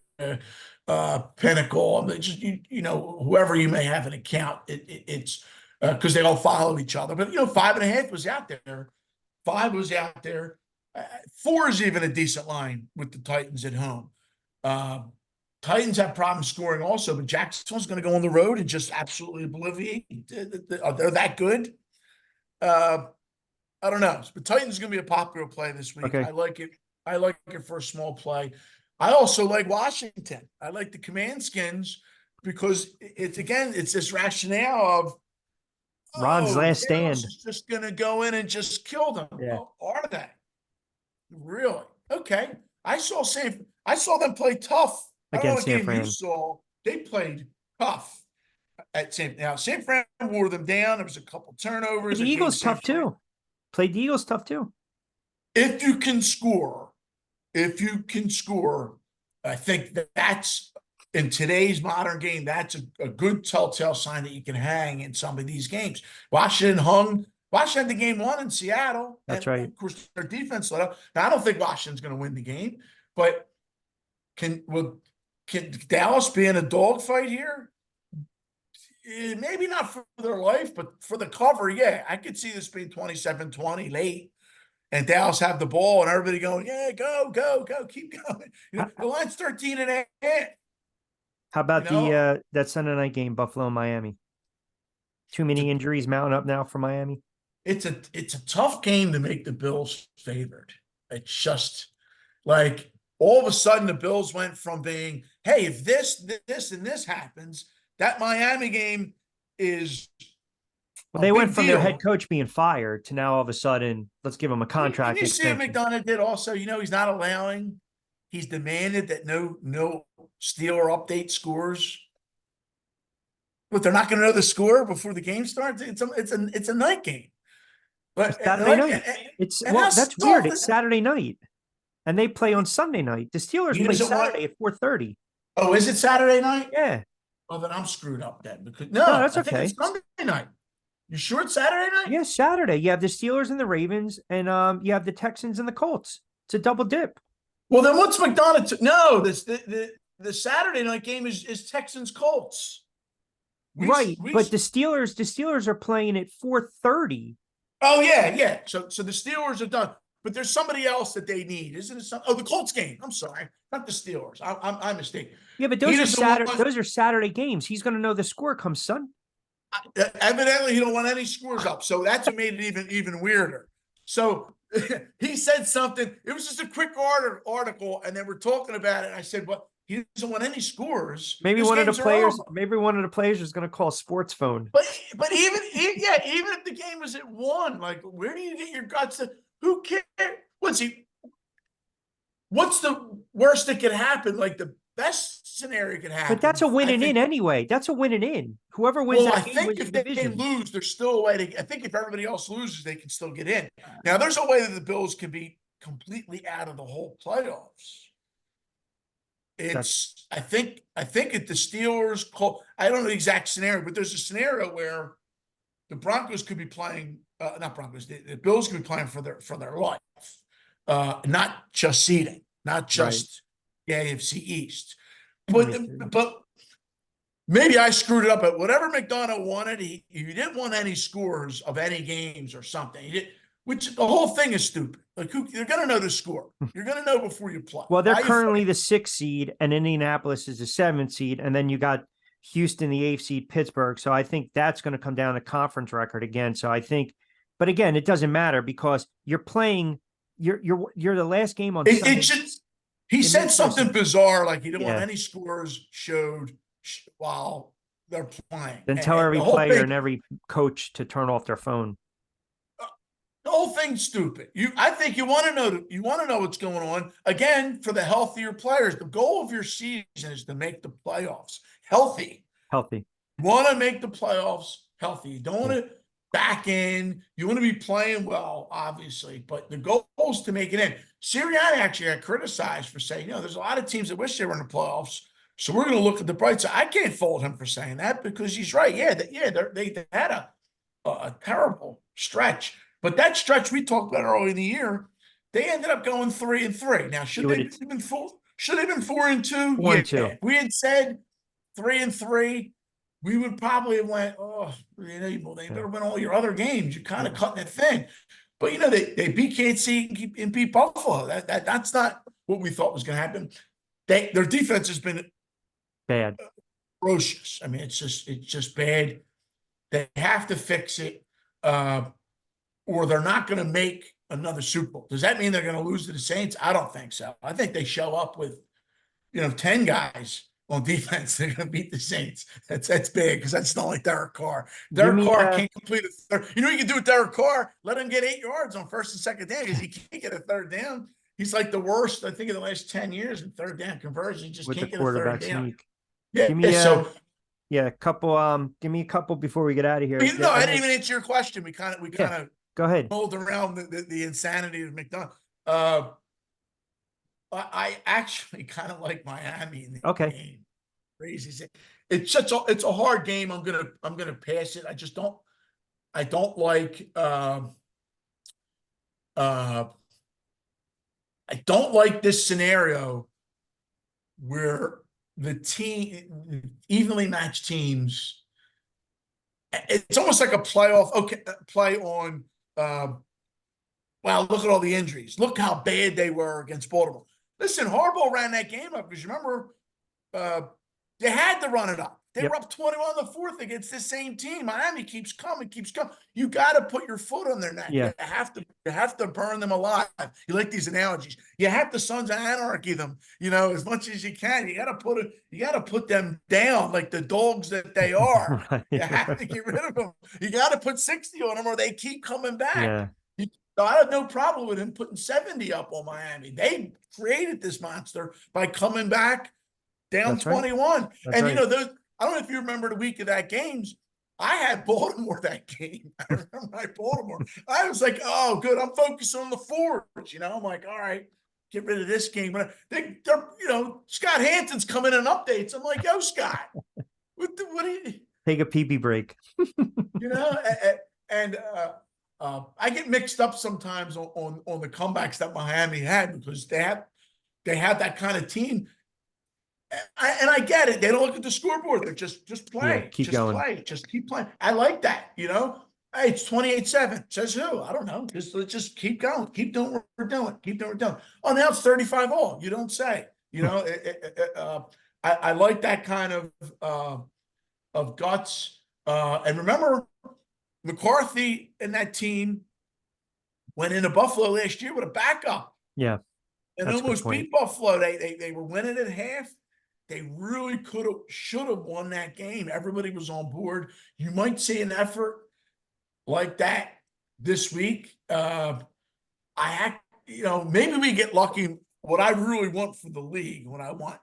Pinnacle. I'm just, whoever you may have an account. It's because they all follow each other. But 5.5 was out there. 5 was out there. 4 is even a decent line with the Titans at home. Titans have problems scoring also, but Jacksonville's going to go on the road and just absolutely obliviate. They're that good. I don't know, but Titans is going to be a popular play this week. Okay. I like it. I like it for a small play. I also like Washington. I like the Command Skins because it's this rationale of Ron's last stand. Dallas is just going to go in and just kill them. Yeah. Oh, are they? Really? Okay. I saw them play tough Against San game Fran. you saw. They played tough at San Fran wore them down. There was a couple turnovers. The Eagles tough too. Played the Eagles tough too. If you can score, I think that's in today's modern game, that's a good telltale sign that you can hang in some of these games. Washington had the game won in Seattle. That's and right. Of course, their defense let up. Now, I don't think Washington's going to win the game, but can Dallas be in a dogfight here? Maybe not for their life, but for the cover, yeah. I could see this being 27-20 late, and Dallas have the ball, and everybody going, yeah, go, keep going. The line's 13.5. How about that Sunday night game, Buffalo, Miami? Too many injuries mounting up now for Miami. It's a tough game to make the Bills favored. It's just like all of a sudden the Bills went from being, hey, if this, and this happens, that Miami game is. Well, they went from their head coach being fired to now all of a sudden, let's give him a contract. You see what McDonough did also. He's not allowing. He's demanded that no Steeler update scores. But they're not going to know the score before the game starts. It's a night game. But it's Saturday night. That's weird. It's Saturday night, and they play on Sunday night. The Steelers play Saturday at 4:30. Oh, is it Saturday night? Yeah. Oh, then I'm screwed up then because no, that's okay. Think it's Sunday night. You sure it's Saturday night? Yeah, Saturday. You have the Steelers and the Ravens, and you have the Texans and the Colts. It's a double dip. Well, then what's McDonough? No, the Saturday night game is Texans Colts. But the Steelers are playing at 4:30. Oh yeah. So the Steelers are done, but there's somebody else that they need, isn't it? The Colts game. I'm sorry, not the Steelers. I'm mistaken. Yeah, but those are Saturday games. He's going to know the score come Sunday. Evidently, he don't want any scores up, so that's what made it even weirder. So he said something. It was just a quick article, and then we're talking about it. And I said, "Well, he doesn't want any scores." Maybe one of the players is going to call sports phone. But even if the game was at 1, like, where do you get your guts to? Who cares? What's the worst that could happen? Like the best scenario could happen. But that's a winning in anyway. That's a winning in. Whoever wins that game wins the division. If they lose, there's still a way to. I think if everybody else loses, they can still get in. Now, there's a way that the Bills can be completely out of the whole playoffs. I think if the Steelers call, I don't know the exact scenario, but there's a scenario where the Broncos could be playing, not Broncos, the Bills could be playing for their life, not just seeding, not just the AFC East, but maybe I screwed it up. But whatever McDonough wanted, he didn't want any scores of any games or something. He did. Which the whole thing is stupid. Like, you're going to know the score. You're going to know before you play. Well, they're currently the 6th seed, and Indianapolis is the 7th seed, and then you got Houston, the 8th seed, Pittsburgh. So I think that's going to come down to conference record again. So I think, but again, it doesn't matter because you're playing. You're the last game on. He said something bizarre, like he didn't want any scores showed while they're playing. Then tell And every the whole player thing, and every coach to turn off their phone. the whole thing's stupid. I think you want to know what's going on. Again, for the healthier players, the goal of your season is to make the playoffs healthy. Healthy. You want to make the playoffs healthy. You don't want Yeah. to back in. You want to be playing well, obviously, but the goal is to make it in. Sirianni actually got criticized for saying, there's a lot of teams that wish they were in the playoffs. So we're going to look at the bright side. I can't fault him for saying that because he's right. Yeah, they had a terrible stretch. But that stretch we talked about early in the year, they ended up going 3-3. Now, should they have been 4-2? 4-2. Yeah. If we had said 3-3, we would probably have went, they better win all your other games. You're kind of cutting it thin. But they beat KC and beat Buffalo. That's not what we thought was going to happen. Their defense has been Bad. atrocious. I mean, it's just bad. They have to fix it. Or they're not going to make another Super Bowl. Does that mean they're going to lose to the Saints? I don't think so. I think they show up with, 10 guys on defense. They're going to beat the Saints. That's big because that's not like Derek Carr. Derek Carr can't complete a third. You know what you can do with Derek Carr? Let him get 8 yards on first and second down because he can't get a third down. He's like the worst, I think, in the last 10 years in third down conversion. He just with can't the get a third quarterback down. sneak. Yeah. Give me So a couple. Give me a couple before we get out of here. no, I didn't even answer your question. We kind of go ahead. rolled around the insanity of McDonald. I actually kind of like Miami in the game. Crazy. It's a hard game. I'm gonna pass it. I don't like I don't like this scenario where the evenly matched teams. It's almost like a playoff. Okay, play on. Wow, look at all the injuries. Look how bad they were against Baltimore. Listen, Harbaugh ran that game up because remember, they had to run it up. They were up 21 in the fourth against this same team. Miami keeps coming. You got to put your foot on their neck. Yeah. You have to burn them alive. You like these analogies. You have to Sons of Anarchy them, as much as you can. You got to put them down like the dogs that they are. Right. You have to get rid of them. You got to put 60 on them or they keep coming back. Yeah. So I have no problem with him putting 70 up on Miami. They created this monster by coming back down 21. And I don't know if you remember the week of that games. I had Baltimore that game. I remember Baltimore. I was like, oh, good. I'm focusing on the fours. I'm like, all right, get rid of this game. But they're Scott Hanson's coming in updates. I'm like, yo, Scott, what do you take a pee break? And I get mixed up sometimes on the comebacks that Miami had because they have that kind of team. And I get it. They don't look at the scoreboard. They're just play. Keep going. Just keep playing. I like that. Hey, it's 28-7. Says who? I don't know. Let's just keep going. Keep doing what we're doing. Oh, now it's 35-all. You don't say. I like that kind of guts. And remember, McCarthy and that team went into Buffalo last year with a backup. Yeah. And almost beat Buffalo. They were winning at half. They really should have won that game. Everybody was on board. You might see an effort like that this week. Maybe we get lucky. What I really want for the league, what I want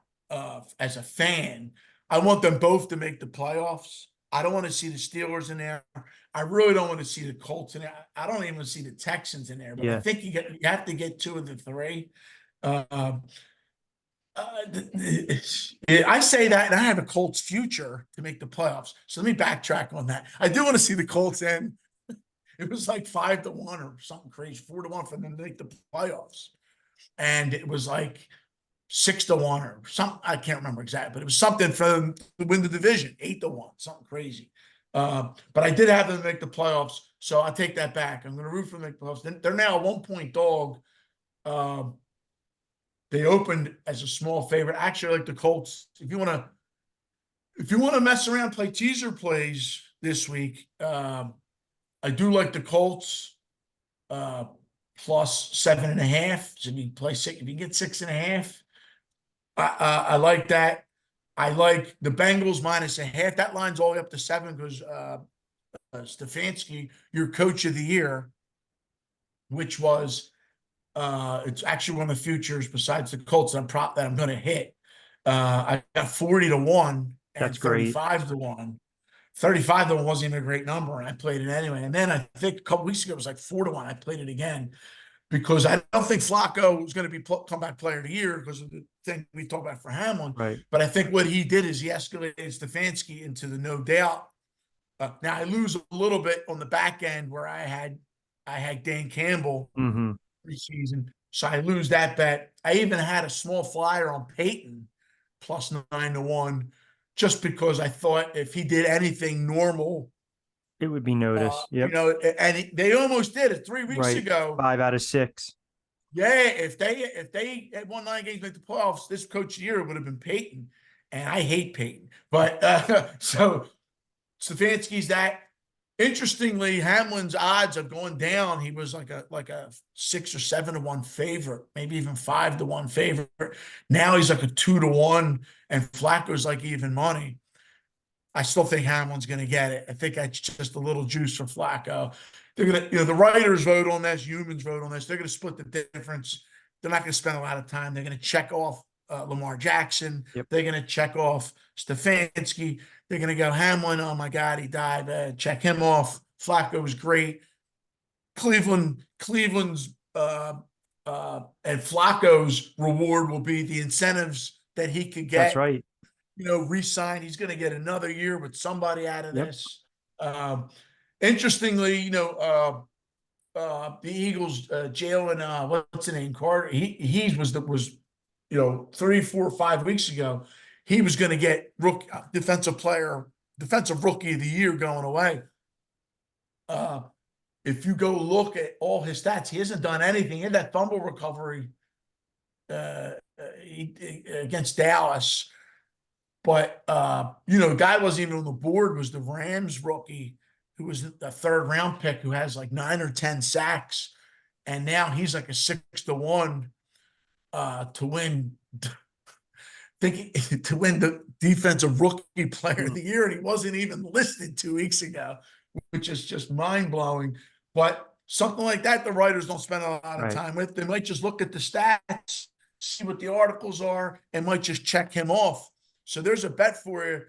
as a fan, I want them both to make the playoffs. I don't want to see the Steelers in there. I really don't want to see the Colts in there. I don't even want to see the Texans in there. But I think you have to get 2 of the 3. I say that, and I have a Colts future to make the playoffs. So let me backtrack on that. I do want to see the Colts end. It was like 5-1 or something crazy, 4-1 for them to make the playoffs, and it was like 6-1 or something. I can't remember exactly, but it was something for them to win the division, 8-1, something crazy. But I did have them make the playoffs, so I'll take that back. I'm going to root for them to make the playoffs. They're now a 1-point dog. They opened as a small favorite. Actually, I like the Colts. If you want to mess around, play teaser plays this week, I do like the Colts plus 7.5. So if you get 6.5, I like that. I like the Bengals -0.5. That line's all the way up to 7 because Stefanski, your coach of the year, which was it's actually one of the futures besides the Colts that I'm going to hit. I got 40-1 and That's great. 35-1. 35-1 wasn't even a great number, and I played it anyway. And then I think a couple weeks ago it was like 4-1. I played it again because I don't think Flacco was going to be comeback player of the year because of the thing we talked about for Hamlin. Right. But I think what he did is he escalated Stefanski into the no doubt. Now I lose a little bit on the back end where I had Dan Campbell Mm-hmm. preseason, so I lose that bet. I even had a small flyer on Peyton plus 9-1, just because I thought if he did anything normal, It would be noticed. you Yep. know, and they almost did it 3 weeks Right. ago. 5 out of 6. Yeah, if they had won 9 games, make the playoffs, this coach of the year would have been Peyton, and I hate Peyton. But so Stefanski's that. Interestingly, Hamlin's odds have gone down. He was like a 6 or 7-1 favorite, maybe even 5-1 favorite. Now he's like a 2-1, and Flacco's like even money. I still think Hamlin's going to get it. I think that's just a little juice for Flacco. They're going to, the writers vote on this, humans vote on this. They're going to split the difference. They're not going to spend a lot of time. They're going to check off Lamar Jackson. Yep. They're going to check off Stefanski. They're going to go Hamlin. Oh my God, he died. Check him off. Flacco was great. Cleveland's and Flacco's reward will be the incentives that he could get. That's right. Re-sign. He's going to get another year with somebody out of Yep. this. Interestingly, the Eagles, Jalen, what's the name, Carter? He was 3, 4, 5 weeks ago. He was going to get defensive rookie of the year going away. If you go look at all his stats, he hasn't done anything in that fumble recovery against Dallas. But the guy wasn't even on the board, was the Rams rookie, who was a 3rd round pick, who has like 9 or 10 sacks, and now he's like a 6-1 to win. To win the defensive rookie player of the year, and he wasn't even listed 2 weeks ago, which is just mind blowing. But something like that, the writers don't spend a lot of time with. They might just look at the stats, see what the articles are, and might just check him off. So there's a bet for you.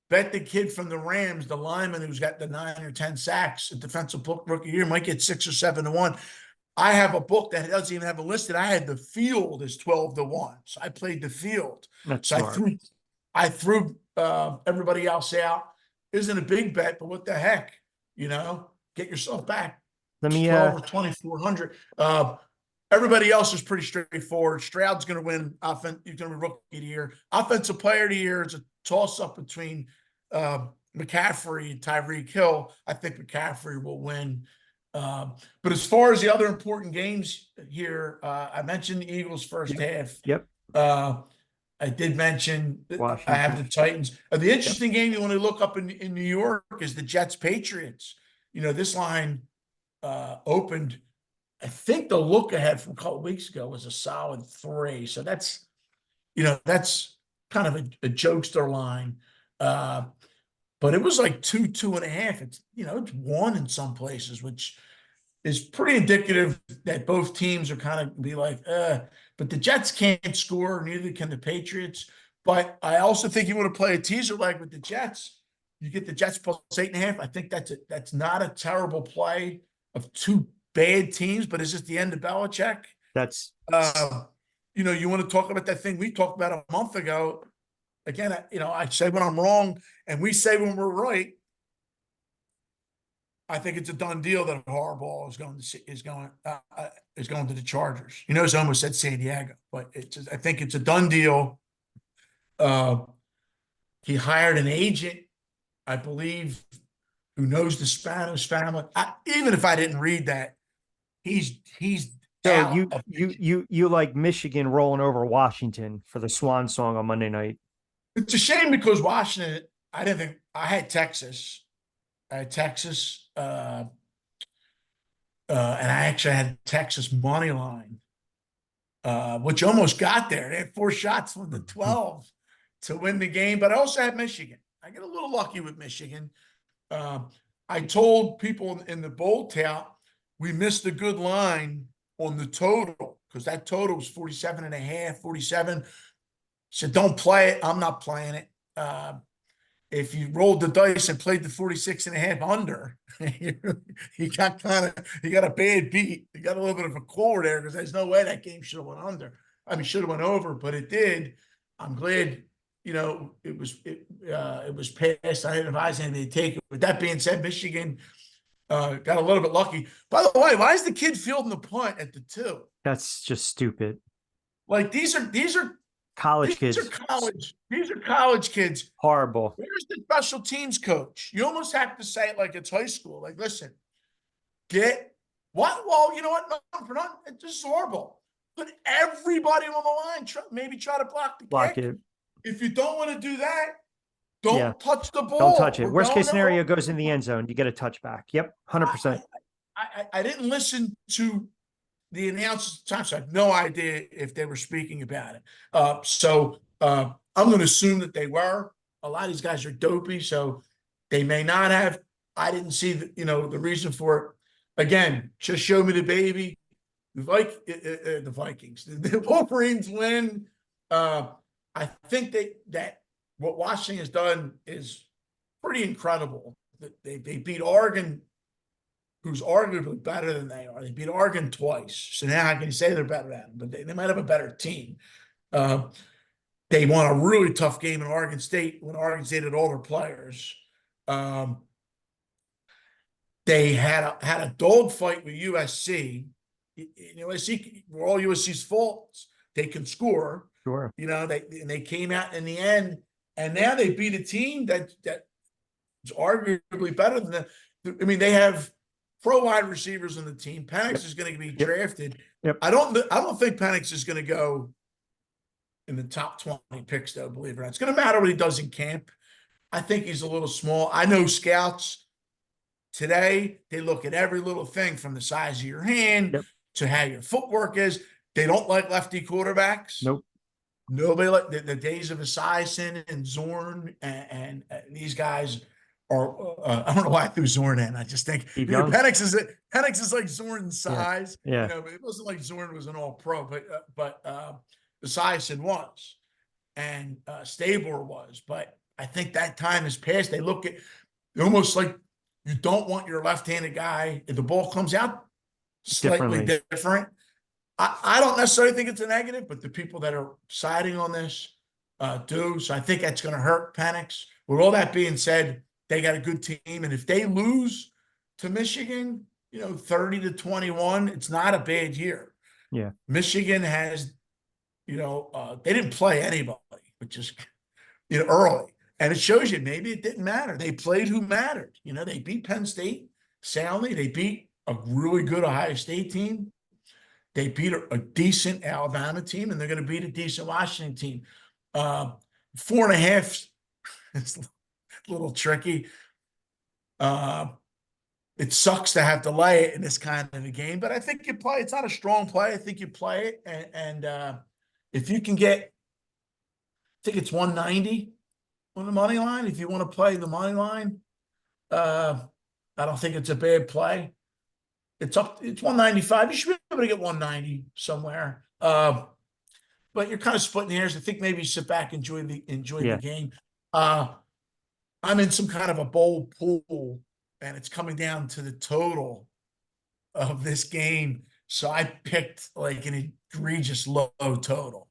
Bet the kid from the Rams, the lineman who's got the 9 or 10 sacks, a defensive rookie year, might get 6 or 7-1. I have a book that doesn't even have it listed. I had the field as 12-1, so I played the field. That's so smart. I threw everybody else out. Isn't a big bet, but what the heck, get yourself back. Let me 12 or 2,400. Everybody else is pretty straightforward. Stroud's going to win. He's going to be rookie of the year. Offensive player of the year is a toss-up between McCaffrey and Tyreek Hill. I think McCaffrey will win. But as far as the other important games here, I mentioned the Eagles first half. Yep. I did mention Washington. I have the Titans. The interesting game you want to look up in New York is the Jets-Patriots. This line opened, I think the look ahead from a couple of weeks ago was a solid 3. So that's kind of a jokester line. But it was like 2, 2.5. It's 1 in some places, which is pretty indicative that both teams are kind of be like, but the Jets can't score, neither can the Patriots. But I also think you want to play a teaser leg with the Jets. You get the Jets plus 8.5. I think that's not a terrible play of 2 bad teams, but it's just the end of Belichick. That's you want to talk about that thing we talked about a month ago. Again, I say when I'm wrong, and we say when we're right. I think it's a done deal that Harbaugh is going to the Chargers. It's almost said San Diego, but I think it's a done deal. He hired an agent, I believe, who knows the Spanos family. Even if I didn't read that, he's. So you like Michigan rolling over Washington for the Swan Song on Monday night. It's a shame because Washington, I didn't think I had Texas. And I actually had Texas money line. which almost got there. They had 4 shots from the 12 to win the game, but I also had Michigan. I get a little lucky with Michigan. I told people in the bowl tout, we missed a good line on the total because that total was 47.5, 47. Said, don't play it. I'm not playing it. If you rolled the dice and played the 46.5 under, you got a bad beat. You got a little bit of a core there because there's no way that game should have went under. I mean, should have went over, but it did. I'm glad, it was passed. I didn't advise anybody to take it. With that being said, Michigan got a little bit lucky. By the way, why is the kid fielding the punt at the 2? That's just stupid. Like these are College kids. These are college kids. Horrible. Where's the special teams coach? You almost have to say it like it's high school. Like, listen, get what? Well, you know what? No, for nothing. This is horrible. Put everybody on the line. Maybe try to block the kick. It. If you don't want to do that, don't touch the ball. Don't touch it. Worst case scenario goes in the end zone. You get a touchback. Yep, 100%. I didn't listen to the announcers at the time, so I have no idea if they were speaking about it. I'm going to assume that they were. A lot of these guys are dopey, so they may not have. I didn't see the reason for it. Again, just show me the baby. The Vikings, the Wolverines win. I think that what Washington has done is pretty incredible. They beat Oregon, who's arguably better than they are. They beat Oregon twice. So now I can say they're better than them, but they might have a better team. They won a really tough game in Oregon State when Oregon State had all their players. They had a dogfight with USC. USC, for all USC's faults, they can score. Sure. They came out in the end, and now they beat a team that's arguably better than them. I mean, they have pro wide receivers on the team. Penix is going to be drafted. Yep. I don't think Penix is going to go in the top 20 picks, though, believe it or not. It's going to matter what he does in camp. I think he's a little small. I know scouts today, they look at every little thing from the size of your hand to how your footwork is. They don't like lefty quarterbacks. Nope. Nobody like the days of Esiason and Zorn and these guys are. I don't know why I threw Zorn in. I just think Penix is like Zorn's size. Yeah. It wasn't like Zorn was an all-pro, but Esiason was, and Stabler was. But I think that time has passed. They look at almost like you don't want your left-handed guy if the ball comes out slightly different. I don't necessarily think it's a negative, but the people that are siding on this do. So I think that's going to hurt Penix. With all that being said, they got a good team. And if they lose to Michigan, 30-21, it's not a bad year. Yeah. Michigan has, they didn't play anybody, which is, early. And it shows you maybe it didn't matter. They played who mattered. They beat Penn State soundly. They beat a really good Ohio State team. They beat a decent Alabama team, and they're going to beat a decent Washington team. 4.5 is a little tricky. It sucks to have to lay it in this kind of a game, but I think you play. It's not a strong play. I think you play it, and if you can get, I think it's 190 on the money line. If you want to play the money line, I don't think it's a bad play. It's 195. You should be able to get 190 somewhere. But you're kind of splitting hairs. I think maybe sit back, enjoy the game. I'm in some kind of a bowl pool, and it's coming down to the total of this game. So I picked like an egregious low total.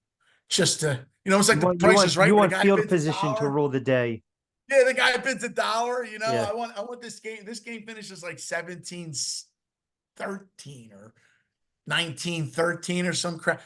Just to, it's like the Price is Right. You want field position to rule the day. Yeah, the guy bids $1. I want this game. This game finishes like 17-13 or 19-13 or some crap.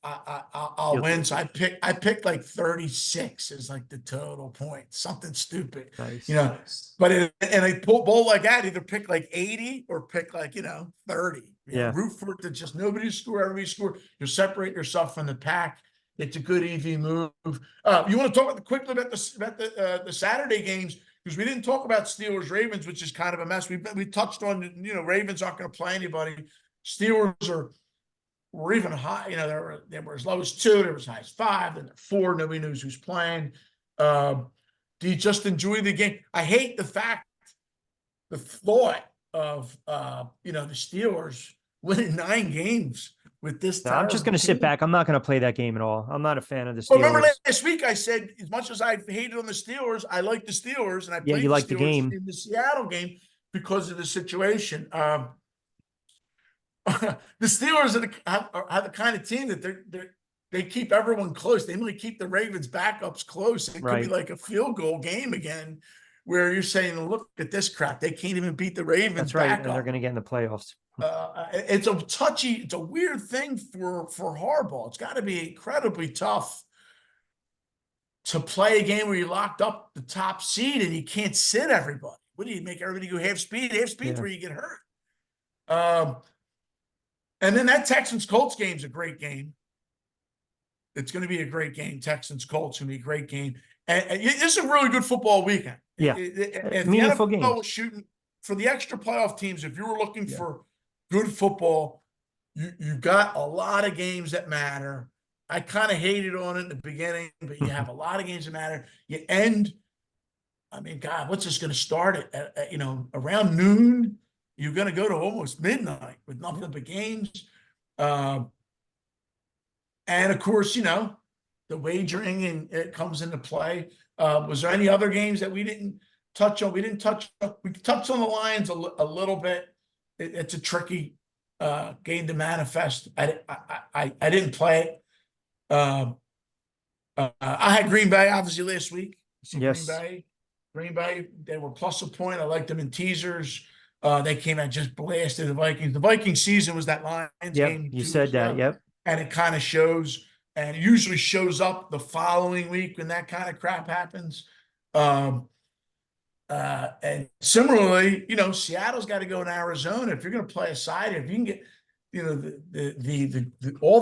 I'll win. So I picked like 36 as like the total point, something stupid. Nice. But in a bowl like that, either pick like 80 or pick like 30. Root for it to just nobody score, everybody score. You'll separate yourself from the pack. It's a good EV move. You want to talk quickly about the Saturday games, because we didn't talk about Steelers Ravens, which is kind of a mess. We touched on Ravens aren't going to play anybody. Steelers were even high. You know, there were as low as 2, there was as high as 5, and 4. Nobody knows who's playing. Do you just enjoy the game? I hate the thought of the Steelers winning 9 games with this No, I'm just going to sit back. I'm not going to play that game at all. I'm not a fan of the Well, remember Steelers. last week I said, as much as I hated on the Steelers, I like the Steelers, and I Yeah, played you the like the Steelers game. in the Seattle game because of the situation. The Steelers are the kind of team that they keep everyone close. They only keep the Ravens backups close. It could be Right. like a field goal game again, where you're saying, "Look at this crap. They can't even beat the Ravens." That's right, and they're backup. going to get in the playoffs. It's a weird thing for Harbaugh. It's got to be incredibly tough to play a game where you locked up the top seed and you can't sit everybody. What do you make everybody go half speed? Half speed's where you get hurt. And then that Texans-Colts game's a great game. It's going to be a great game. Texans-Colts going to be a great game. And this is a really good football weekend. Yeah. If Meaningful the NFL game. was shooting for the extra playoff teams, if you were looking for good football, you got a lot of games that matter. I kind of hated on it in the beginning, but you have a lot of games that matter. You end, I mean, God, what's this going to start at around noon? You're going to go to almost midnight with nothing but games. And of course, the wagering and it comes into play. Was there any other games that we didn't touch on? We touched on the Lions a little bit. It's a tricky game to manifest. I didn't play it. I had Green Bay obviously last week. Yes. Green Bay, they were plus a point. I liked them in teasers. They came out just blasted the Vikings. The Viking season was that Lions game. You said that. Yep. And it kind of shows, and it usually shows up the following week when that kind of crap happens. And similarly, Seattle's got to go in Arizona. If you're going to play a side, if you can get, all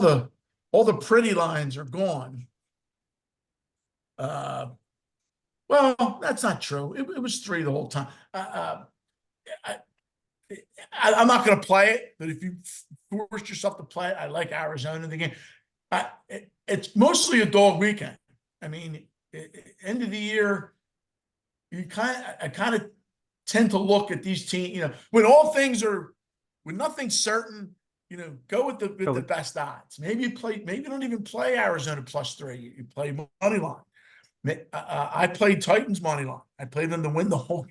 the pretty lines are gone. Well, that's not true. It was 3 the whole time. I'm not going to play it, but if you force yourself to play it, I like Arizona in the game. It's mostly a dog weekend. I mean, end of the year, I kind of tend to look at these teams. When nothing's certain. Go with the best odds. Maybe you don't even play Arizona +3. You play money line. I played Titans money line. I played them to win the whole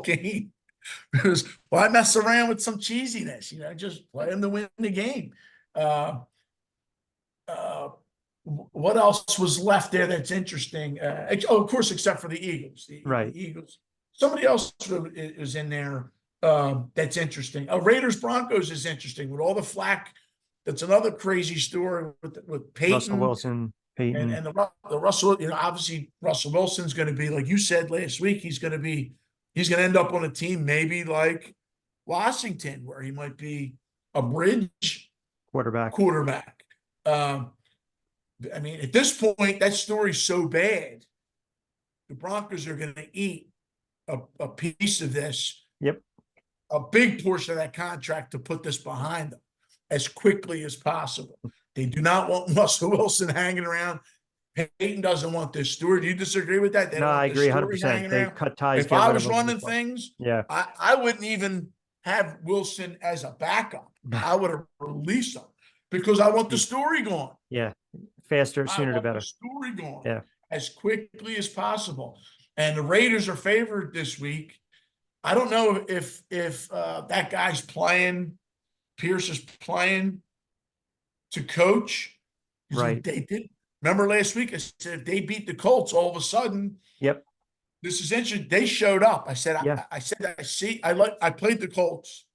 game. Because why mess around with some cheesiness? Just play them to win the game. What else was left there that's interesting? Of course, except for the Eagles. The Eagles. Somebody else is in there that's interesting. Raiders Broncos is interesting with all the flack. That's another crazy story with Peyton, Russell Wilson, Peyton, and the Russell. Obviously Russell Wilson's going to be, like you said last week. He's going to end up on a team maybe like Washington, where he might be a bridge quarterback. I mean, at this point, that story's so bad. The Broncos are going to eat a piece of this. Yep. A big portion of that contract to put this behind them as quickly as possible. They do not want Russell Wilson hanging around. Peyton doesn't want this. Stewart, do you disagree with that? No, I agree 100%. They cut ties. If I was running things, yeah, I wouldn't even have Wilson as a backup. I would have released him because I want the story going. Yeah, faster, sooner the better. The story going. Yeah, as quickly as possible. And the Raiders are favored this week. I don't know if that guy's playing. Pierce is playing to coach. Right. They did. Remember last week I said if they beat the Colts, all of a sudden, yep, this is interesting. They showed up. I said, yeah. I played the Colts.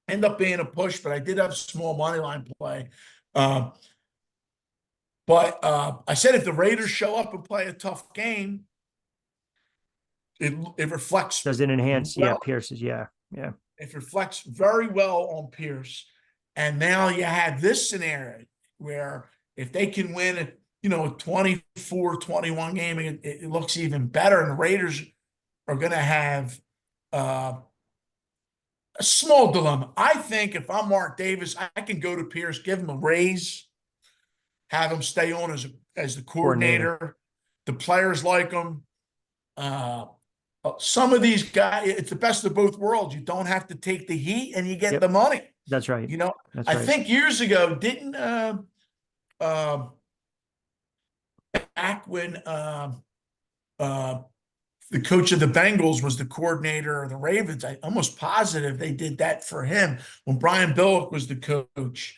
End up being a push, but I did have small money line play. But I said if the Raiders show up and play a tough game, it reflects. Does it enhance? Well, Pierce's. Yeah. It reflects very well on Pierce. And now you have this scenario where if they can win a 24-21 game, it looks even better. And the Raiders are going to have a small dilemma. I think if I'm Mark Davis, I can go to Pierce, give him a raise, have him stay on as the coordinator. The players like him. Uh, some of these guys, it's the best of both worlds. You don't have to take the heat, and you get Yep. the money. That's right. You know, That's I right. think years ago, didn't back when the coach of the Bengals was the coordinator of the Ravens, I'm almost positive they did that for him when Brian Billick was the coach,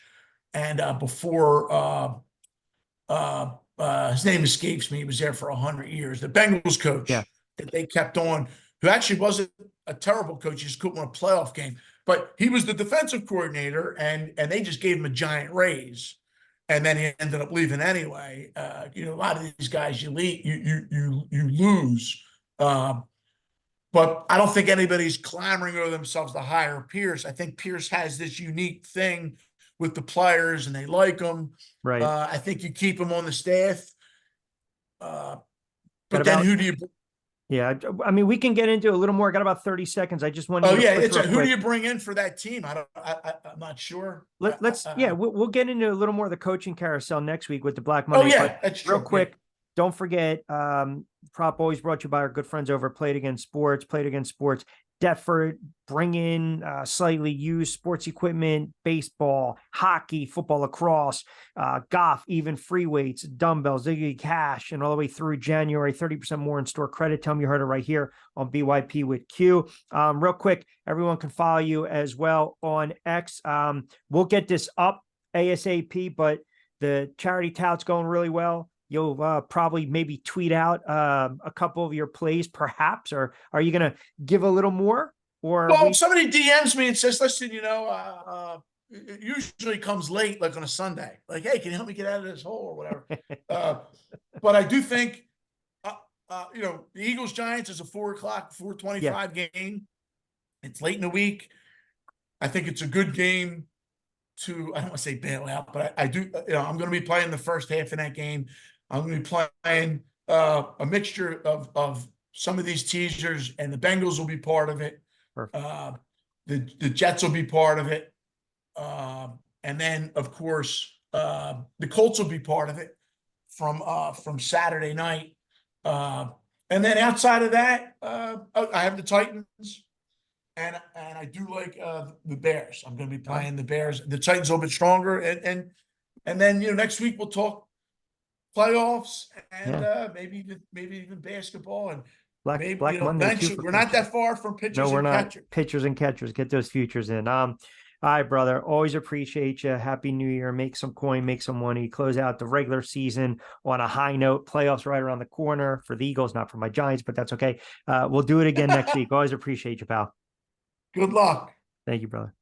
and before his name escapes me. He was there for 100 years. The Bengals coach Yeah. that they kept on, who actually wasn't a terrible coach. He just couldn't win a playoff game, but he was the defensive coordinator, and they just gave him a giant raise, and then he ended up leaving anyway. You know, a lot of these guys you lose. But I don't think anybody's clamoring over themselves to hire Pierce. I think Pierce has this unique thing with the players, and they like him. Right. I think you keep him on the staff. But Got then about- who do you? Yeah, I mean, we can get into it a little more. I got about 30 seconds. I just wanted Oh to yeah, push it's real who quick. do you bring in for that team? I'm not sure. Let's yeah, we'll get into a little more of the coaching carousel next week with the Black Oh Monday. yeah, but that's true. real quick, don't forget, Prop always brought to you by our good friends over at Played Against Sports. Played Against Sports. Deptford, bring in slightly used sports equipment, baseball, hockey, football, lacrosse, golf, even free weights, dumbbells, they give you cash, and all the way through January, 30% more in store credit. Tell them you heard it right here on BYP with Q. Real quick, everyone can follow you as well on X. We'll get this up ASAP, but the charity tout's going really well. You'll probably maybe tweet out a couple of your plays, perhaps, or are you going to give a little more? Or well, somebody DMs me and says, "Listen, you know, it usually comes late, like on a Sunday. Like, hey, can you help me get out of this hole or whatever?" But I do think, you know, the Eagles Giants is a 4:25 game. It's late in the week. I think it's a good game to. I don't want to say bail out, but I do. You know, I'm going to be playing the first half in that game. I'm going to be playing a mixture of some of these teasers, and the Bengals will be part of it. The Jets will be part of it. And then, of course, the Colts will be part of it from Saturday night. And then outside of that, I have the Titans, and I do like the Bears. I'm going to be playing the Bears. The Titans are a little bit stronger, and then, you know, next week we'll talk playoffs and maybe even basketball, and Black you know, Monday too. We're not that far from pitchers. No, we're and not. catchers. Pitchers and catchers. Get those futures in. All right, brother. Always appreciate you. Happy New Year. Make some coin, make some money. Close out the regular season on a high note. Playoffs right around the corner for the Eagles, not for my Giants, but that's okay. We'll do it again next week. Always appreciate you, pal. Good luck. Thank you, brother.